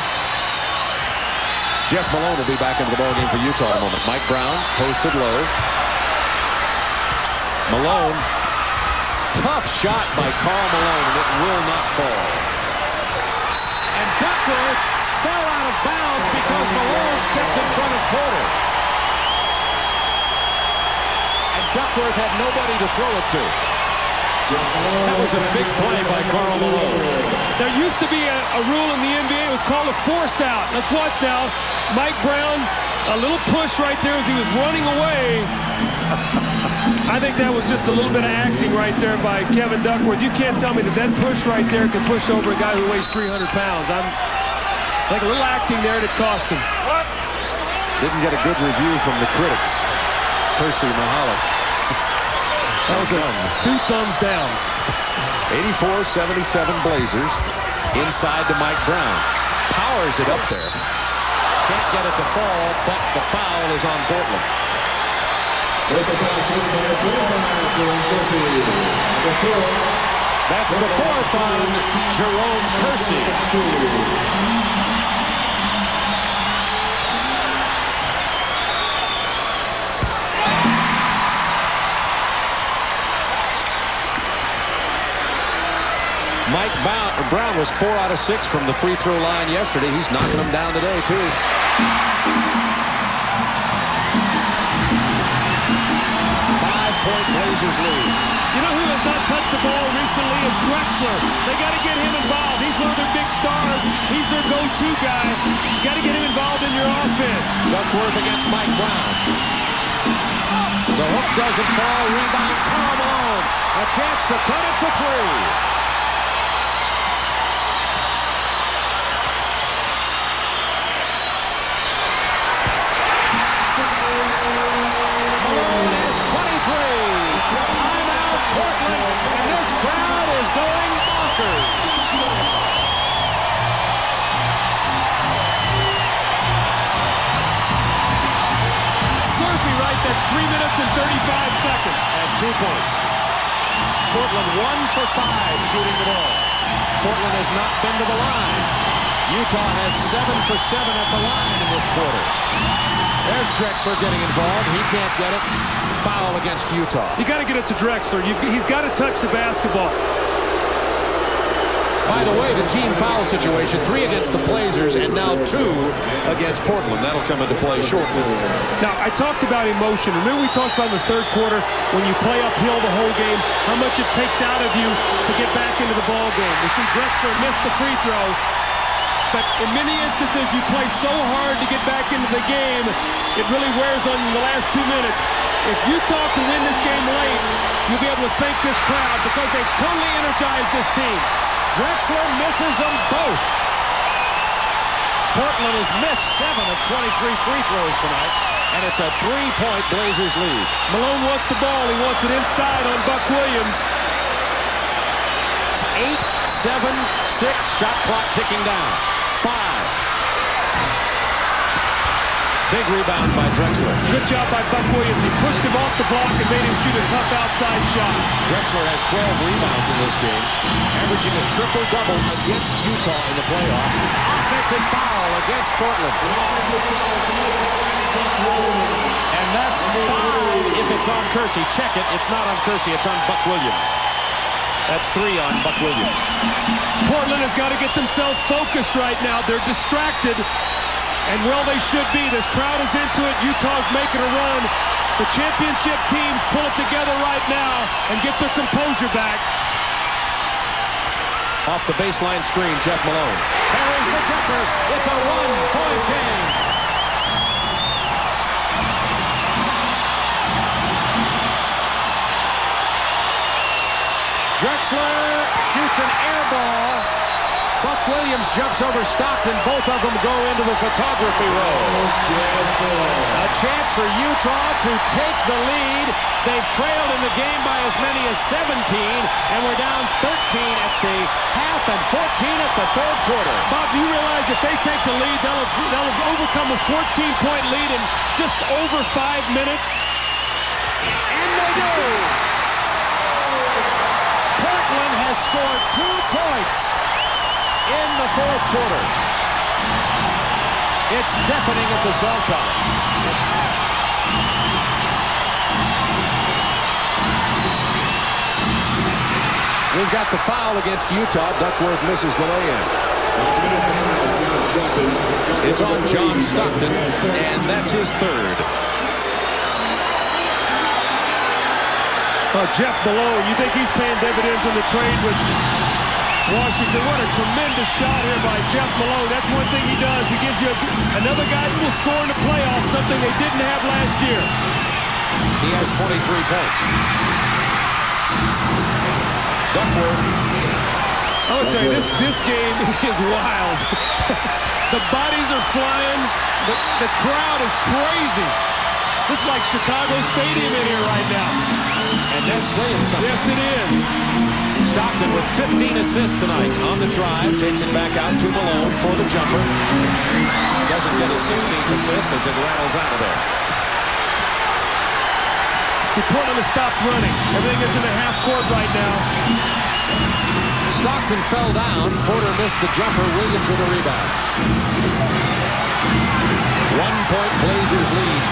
Jeff Malone will be back into the ballgame for Utah in a moment. Mike Brown posted low. Malone. Tough shot by Karl Malone, and it will not fall. And Duckworth fell out of bounds because Malone stepped in front of Porter. And Duckworth had nobody to throw it to. That was a big play by Karl Malone. There used to be a rule in the NBA. It was called a force out. Let's watch now. Mike Brown, a little push right there as he was running away. I think that was just a little bit of acting right there by Kevin Duckworth. You can't tell me that push right there can push over a guy who weighs 300 pounds. I think a little acting there that cost him. Didn't get a good review from the critics. Percy Mahalik. That was two thumbs down. 84-77 Blazers. Inside to Mike Brown. Powers it up there. Can't get it to fall, but the foul is on Portland. That's the fourth on Jerome Kersey. Mike Brown was 4 out of 6 from the free throw line yesterday. He's knocking them down today, too. 5-point Blazers lead. You know who has not touched the ball recently is Drexler. They got to get him involved. He's one of their big stars. He's their go-to guy. You got to get him involved in your offense. Duckworth against Mike Brown. The hook doesn't fall. Rebound, Karl Malone. A chance to cut it to 3. That's 3 minutes and 35 seconds. And 2 points. Portland 1 for 5 shooting the ball. Portland has not been to the line. Utah has 7 for 7 at the line in this quarter. There's Drexler getting involved. He can't get it. Foul against Utah. You got to get it to Drexler. He's got to touch the basketball. By the way, the team foul situation, 3 against the Blazers and now 2 against Portland. That'll come into play shortly. Now, I talked about emotion. Remember we talked about in the third quarter when you play uphill the whole game, how much it takes out of you to get back into the ball game. We see Drexler miss the free throw, but in many instances you play so hard to get back into the game, it really wears on you in the last 2 minutes. If Utah can win this game late, you'll be able to thank this crowd because they've totally energized this team. Drexler misses them both. Portland has missed 7 of 23 free throws tonight, and it's a 3-point Blazers lead. Malone wants the ball. He wants it inside on Buck Williams. It's 8, 7, 6. Shot clock ticking down. 5. Big rebound by Drexler. Good job by Buck Williams. He pushed him off the block and made him shoot a tough outside shot. Drexler has 12 rebounds in this game, averaging a triple-double against Utah in the playoffs. Offensive foul against Portland. And that's 5 if it's on Kersey. Check it. It's not on Kersey. It's on Buck Williams. That's 3 on Buck Williams. Portland has got to get themselves focused right now. They're distracted. And well, they should be. This crowd is into it. Utah's making a run. The championship teams pull it together right now and get their composure back. Off the baseline screen, Jeff Malone. Carries the jumper. It's a 1-point game. Drexler shoots an air ball. Buck Williams jumps over Stockton. Both of them go into the photography row. A chance for Utah to take the lead. They've trailed in the game by as many as 17, and we're down 13 at the half and 14 at the third quarter. Bob, do you realize if they take the lead, they'll have overcome become a 14-point lead in just over 5 minutes. And they do! Portland has scored 2 points in the fourth quarter. It's deafening at the Salt Palace. We've got the foul against Utah. Duckworth misses the lay-in. It's on John Stockton, and that's his third. Jeff Malone, you think he's paying dividends in the trade with Washington? What a tremendous shot here by Jeff Malone. That's one thing he does. He gives you another guy who will score in the playoffs, something they didn't have last year. He has 23 points. Duckworth. I will tell you, this game is wild. The bodies are flying. The crowd is crazy. This is like Chicago Stadium in here right now. And that's saying something. Yes, it is. Stockton with 15 assists tonight on the drive. Takes it back out to Malone for the jumper. Doesn't get his 16th assist as it rattles out of there. See, Portland has stopped running. Everything is in the half court right now. Stockton fell down. Porter missed the jumper. Williams with a rebound. 1-point Blazers lead.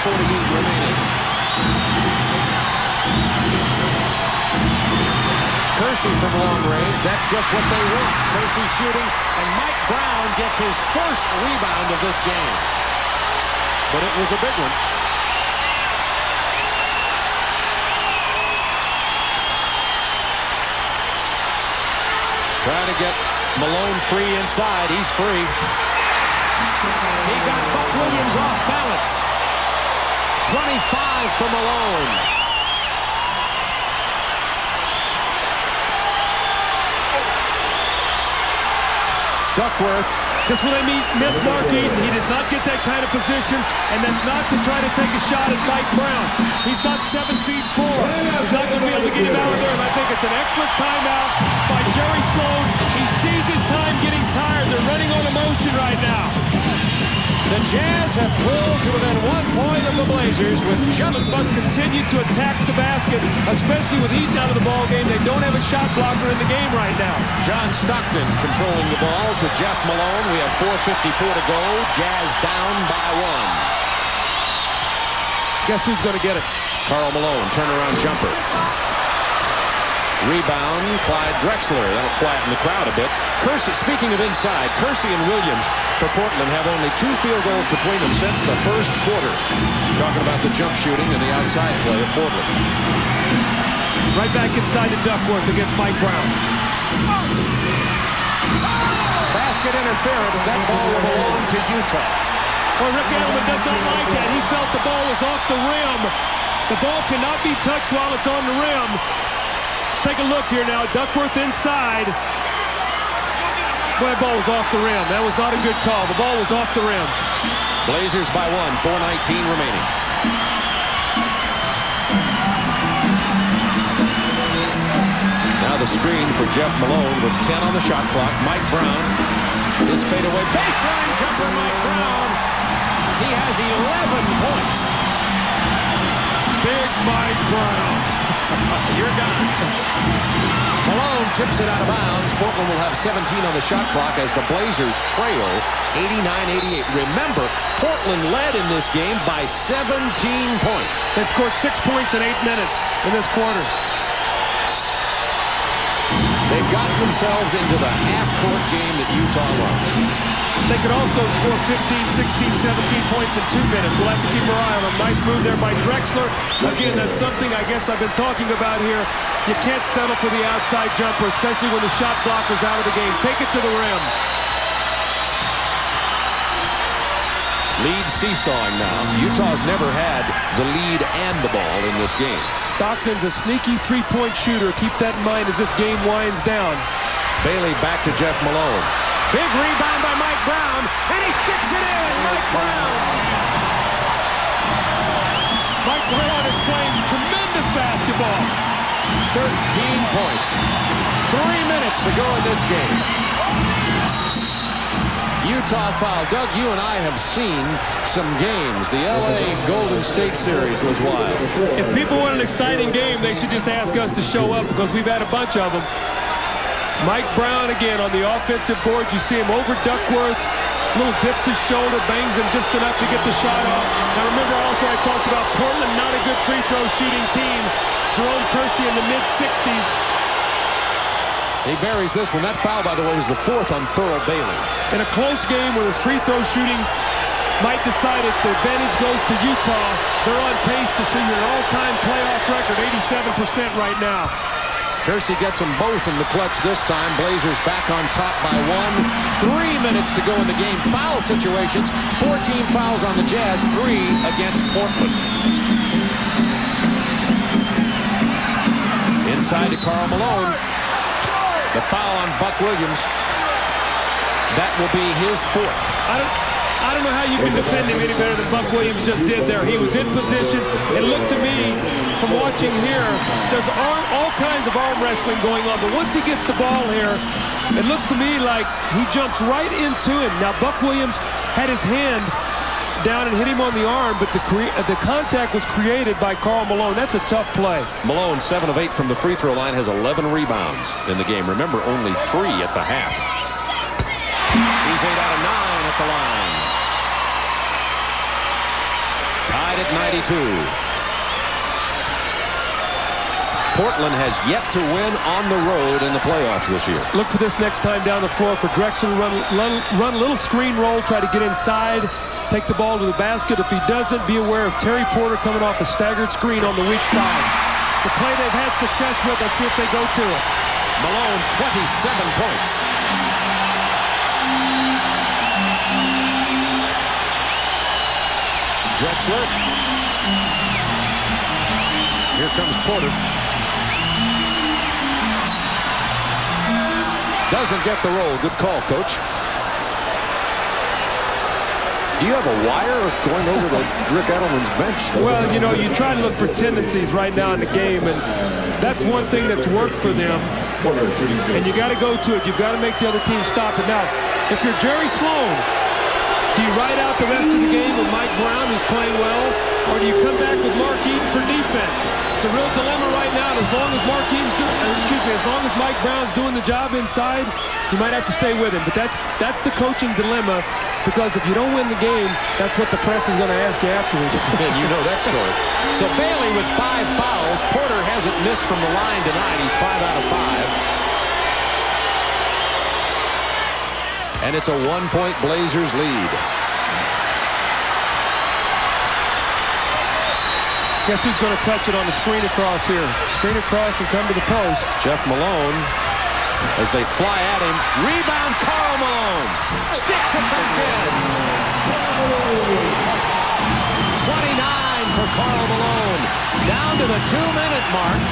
5:48 remaining. Kersey from long range. That's just what they want. Kersey shooting, and Mike Brown gets his first rebound of this game. But it was a big one. Trying to get Malone free inside. He's free. He got Buck Williams off balance. 25 for Malone. Duckworth. This is what I mean, miss Mark Eaton. He does not get that kind of position, and that's not to try to take a shot at Mike Brown. He's not 7'4". He's not going to be able to get him out of there, and I think it's an excellent timeout by Jerry Sloan. He sees his time getting tired. They're running on emotion right now. The Jazz have pulled to within 1 point of the Blazers with Shelton must continue to attack the basket, especially with Eaton out of the ball game. They don't have a shot blocker in the game right now. John Stockton controlling the ball to Jeff Malone. We have 4:54 to go. Jazz down by 1. Guess who's going to get it? Karl Malone, turnaround jumper. Rebound, Clyde Drexler. That'll quieten the crowd a bit. Kersey, speaking of inside, Kersey and Williams for Portland have only 2 field goals between them since the first quarter. Talking about the jump shooting and the outside play of Portland. Right back inside to Duckworth against Mike Brown. Basket interference. That ball will belong to Utah. Well, Rick Adelman does not like that. He felt the ball was off the rim. The ball cannot be touched while it's on the rim. Let's take a look here now. Duckworth inside. Boy, the ball was off the rim. That was not a good call. The ball was off the rim. Blazers by 1. 4:19 remaining. Now the screen for Jeff Malone with 10 on the shot clock. Mike Brown. His fadeaway baseline jumper, Mike Brown. He has 11 points. Big Mike Brown. You're gone. Malone tips it out of bounds. Portland will have 17 on the shot clock as the Blazers trail 89-88. Remember, Portland led in this game by 17 points. They scored 6 points in 8 minutes in this quarter. They've gotten themselves into the half-court game that Utah loves. They could also score 15, 16, 17 points in 2 minutes. We'll have to keep our eye on them. Nice move there by Drexler. Again, that's something I guess I've been talking about here. You can't settle for the outside jumper, especially when the shot blocker's out of the game. Take it to the rim. Lead seesawing now. Utah's never had the lead and the ball in this game. Stockton's a sneaky three-point shooter. Keep that in mind as this game winds down. Bailey back to Jeff Malone. Big rebound by Mike Brown, and he sticks it in. Mike Brown. Mike Brown is playing tremendous basketball. 13 points. 3 minutes to go in this game. Utah foul. Doug, you and I have seen some games. The L.A. Golden State series was wild. If people want an exciting game, they should just ask us to show up because we've had a bunch of them. Mike Brown again on the offensive board. You see him over Duckworth. Little dips his shoulder, bangs him just enough to get the shot off. Now remember also I talked about Portland, not a good free throw shooting team. Jerome Kersey in the mid-60s. He buries this one. That foul, by the way, was the 4th on Thurl Bailey. In a close game where his free throw shooting might decide it, the advantage goes to Utah. They're on pace to see an all-time playoff record, 87% right now. Kersey gets them both in the clutch this time. Blazers back on top by 1. 3 minutes to go in the game. Foul situations. 14 fouls on the Jazz. 3 against Portland. Inside to Karl Malone. The foul on Buck Williams. That will be his 4th. I don't know how you can defend him any better than Buck Williams just did there. He was in position. It looked to me, from watching here, there's all kinds of arm wrestling going on. But once he gets the ball here, it looks to me like he jumps right into him. Now, Buck Williams had his hand down and hit him on the arm, but the contact was created by Karl Malone. That's a tough play. Malone, 7 of 8 from the free throw line, has 11 rebounds in the game. Remember, only 3 at the half. He's 8 out of 9 at the line. Tied at 92. Portland has yet to win on the road in the playoffs this year. Look for this next time down the floor for Drexler. Run a little screen roll, try to get inside, take the ball to the basket. If he doesn't, be aware of Terry Porter coming off a staggered screen on the weak side. The play they've had success with, let's see if they go to it. Malone, 27 points. Drexler. Here comes Porter. Doesn't get the roll. Good call, Coach. Do you have a wire going over to Rick Edelman's bench? Well, you know, you try to look for tendencies right now in the game, and that's one thing that's worked for them. And you got to go to it. You've got to make the other team stop it. Now, if you're Jerry Sloan, do you ride out the rest of the game with Mike Brown, who's playing well, or do you come back with Mark Eaton for defense? It's a real dilemma right now. And as long as as long as Mike Brown's doing the job inside, you might have to stay with him. But that's the coaching dilemma, because if you don't win the game, that's what the press is going to ask you afterwards. And you know that story. So Bailey with 5 fouls. Porter hasn't missed from the line tonight. He's 5 out of 5. And it's a 1-point Blazers lead. Guess who's going to touch it on the screen across here? Screen across and come to the post. Jeff Malone, as they fly at him. Rebound, Karl Malone. Sticks it back in. 29 for Karl Malone. Down to the 2-minute mark.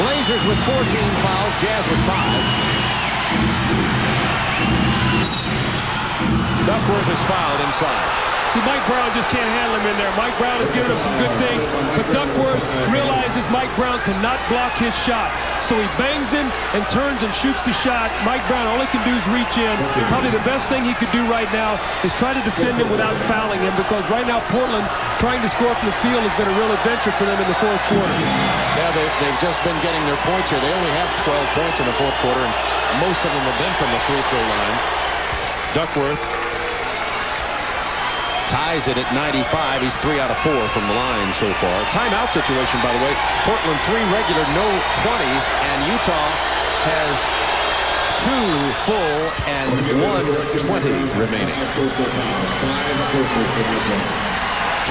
Blazers with 14 fouls. Jazz with 5. Duckworth is fouled inside. See, Mike Brown just can't handle him in there. Mike Brown has given him some good things, but Duckworth realizes Mike Brown cannot block his shot. So he bangs him and turns and shoots the shot. Mike Brown, all he can do is reach in. Probably the best thing he could do right now is try to defend him without fouling him, because right now Portland trying to score from the field has been a real adventure for them in the 4th quarter. Yeah, they've just been getting their points here. They only have 12 points in the 4th quarter, and most of them have been from the free throw line. Duckworth ties it at 95. He's 3 out of 4 from the line so far. Timeout situation, by the way. Portland 3 regular, no 20s, and Utah has 2 full and 1 20 remaining.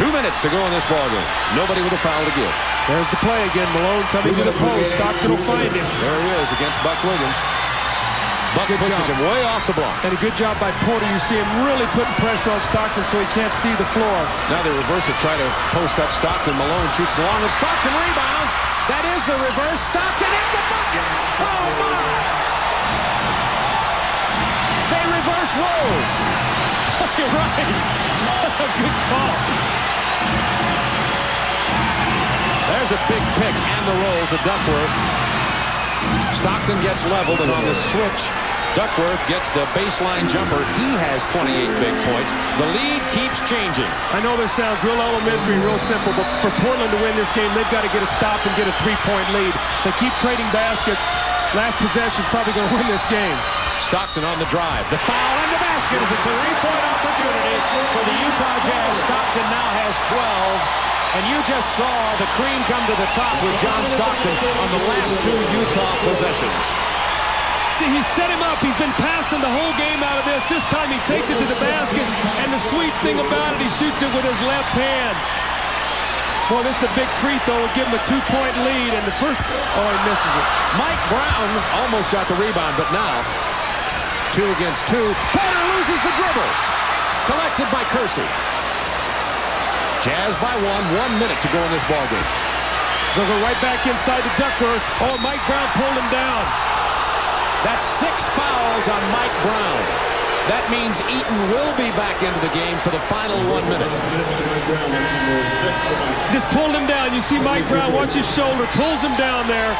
2 minutes to go in this ballgame. Nobody with a foul to give. There's the play again. Malone coming to the post. Stockton will find him. There he is against Buck Williams. Buck pushes him way off the block. And a good job by Porter. You see him really putting pressure on Stockton so he can't see the floor. Now they reverse it, try to post up Stockton. Malone shoots long, and Stockton rebounds. That is the reverse. Stockton hits the bucket. Oh, my! They reverse rolls. You're right. Good call. There's a big pick and the roll to Duckworth. Stockton gets leveled, and on the switch, Duckworth gets the baseline jumper. He has 28 big points. The lead keeps changing. I know this sounds real elementary, real simple, but for Portland to win this game, they've got to get a stop and get a 3-point lead. They keep trading baskets. Last possession probably going to win this game. Stockton on the drive. The foul and the basket is a 3-point opportunity for the Utah Jazz. Stockton now has 12. And you just saw the cream come to the top with John Stockton on the last 2 Utah possessions. See, he set him up. He's been passing the whole game out of this. This time he takes it to the basket, and the sweet thing about it, he shoots it with his left hand. Boy, this is a big free throw. Would give him a 2-point lead, and the first, oh, he misses it. Mike Brown almost got the rebound, but now 2 against 2. Porter loses the dribble. Collected by Kersey. Jazz by 1 minute to go in this ballgame. They'll go right back inside to Duckworth. Oh, Mike Brown pulled him down. That's 6 fouls on Mike Brown. That means Eaton will be back into the game for the final 1 minute. Just pulled him down. You see Mike Brown, watch his shoulder, pulls him down there.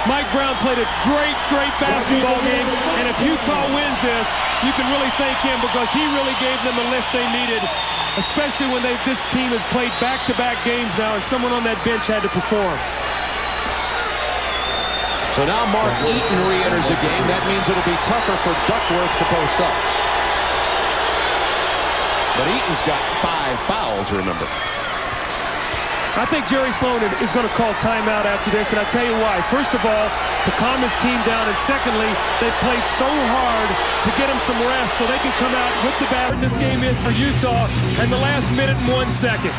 Mike Brown played a great basketball game, and if Utah wins this, you can really thank him because he really gave them the lift they needed, especially when this team has played back-to-back games now, and someone on that bench had to perform. So now Mark Eaton re-enters the game. That means it'll be tougher for Duckworth to post up. But Eaton's got 5 fouls, remember. I think Jerry Sloan is going to call timeout after this, and I'll tell you why. First of all, to calm his team down, and secondly, they played so hard to get him some rest so they can come out with the bat. This game is for Utah, and the last minute and 1 second.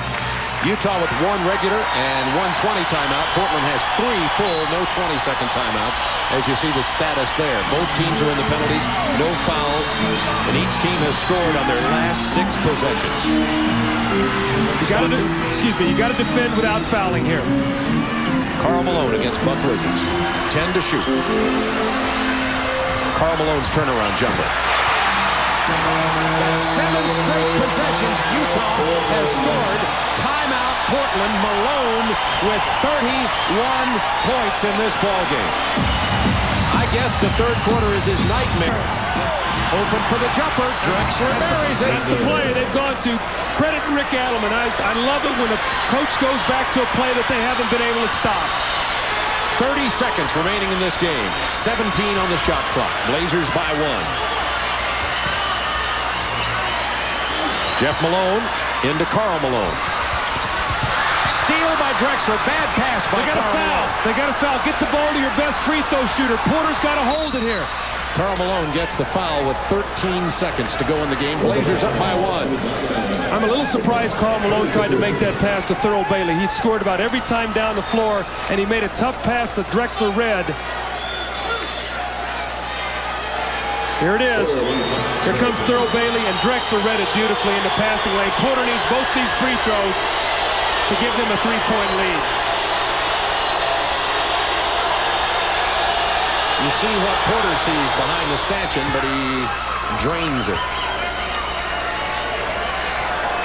Utah with 1 regular and 1 20 timeout. Portland has 3 full, no 20-second timeouts. As you see the status there, both teams are in the penalties, no foul, and each team has scored on their last 6 possessions. You got to defend without fouling here. Karl Malone against Buck Williams. 10 to shoot. Karl Malone's turnaround jumper. That's 7 straight possessions. Utah has scored. Timeout, Portland. Malone with 31 points in this ballgame. I guess the third quarter is his nightmare. Open for the jumper. Drexler buries it. That's the play they've gone to. Credit Rick Adelman. I love it when a coach goes back to a play that they haven't been able to stop. 30 seconds remaining in this game. 17 on the shot clock. Blazers by 1. Jeff Malone into Karl Malone. Steal by Drexler. Bad pass by Karl Malone. They got to foul. Get the ball to your best free throw shooter. Porter's got to hold it here. Karl Malone gets the foul with 13 seconds to go in the game. Blazers up by 1. I'm a little surprised Karl Malone tried to make that pass to Thurl Bailey. He scored about every time down the floor, and he made a tough pass that Drexler read. Here it is. Here comes Thurl Bailey, and Drexler read it beautifully in the passing lane. Porter needs both these free throws to give them a 3-point lead. You see what Porter sees behind the stanchion, but he drains it.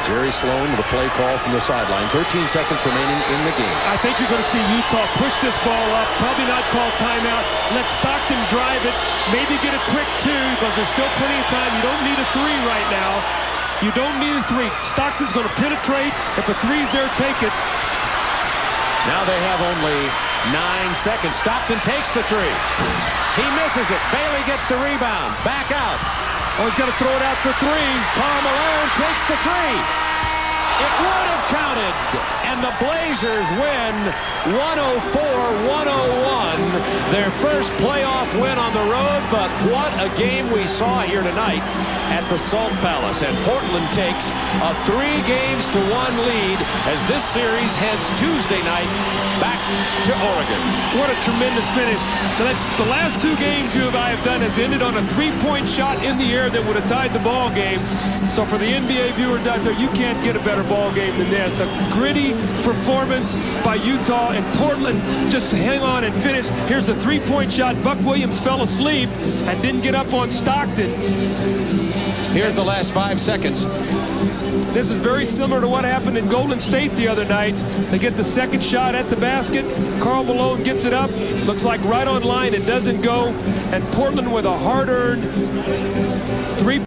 Jerry Sloan with a play call from the sideline. 13 seconds remaining in the game. I think you're going to see Utah push this ball up, probably not call timeout, let Stockton drive it, maybe get a quick 2 because there's still plenty of time. You don't need a 3 right now. You don't need a 3. Stockton's going to penetrate. If a 3's there, take it. Now they have only 9 seconds. Stockton takes the 3. He misses it. Bailey gets the rebound. Back out. Oh, he's got to throw it out for 3. Karl Malone takes the 3. It would have counted, and the Blazers win 104-101. Their first playoff win on the road, but what a game we saw here tonight at the Salt Palace. And Portland takes a 3-1 lead as this series heads Tuesday night back to Oregon. What a tremendous finish. So that's the last 2 games U of I have done has ended on a 3-point shot in the air that would have tied the ball game. So for the NBA viewers out there, you can't get a better ball game than this. A gritty performance by Utah, and Portland just hang on and finish. Here's the three-point shot. Buck Williams fell asleep and didn't get up on Stockton. Here's the last 5 seconds. This is very similar to what happened in Golden State the other night. They get the second shot at the basket. Karl Malone gets it up. Looks like right on line. It doesn't go. And Portland with a hard-earned three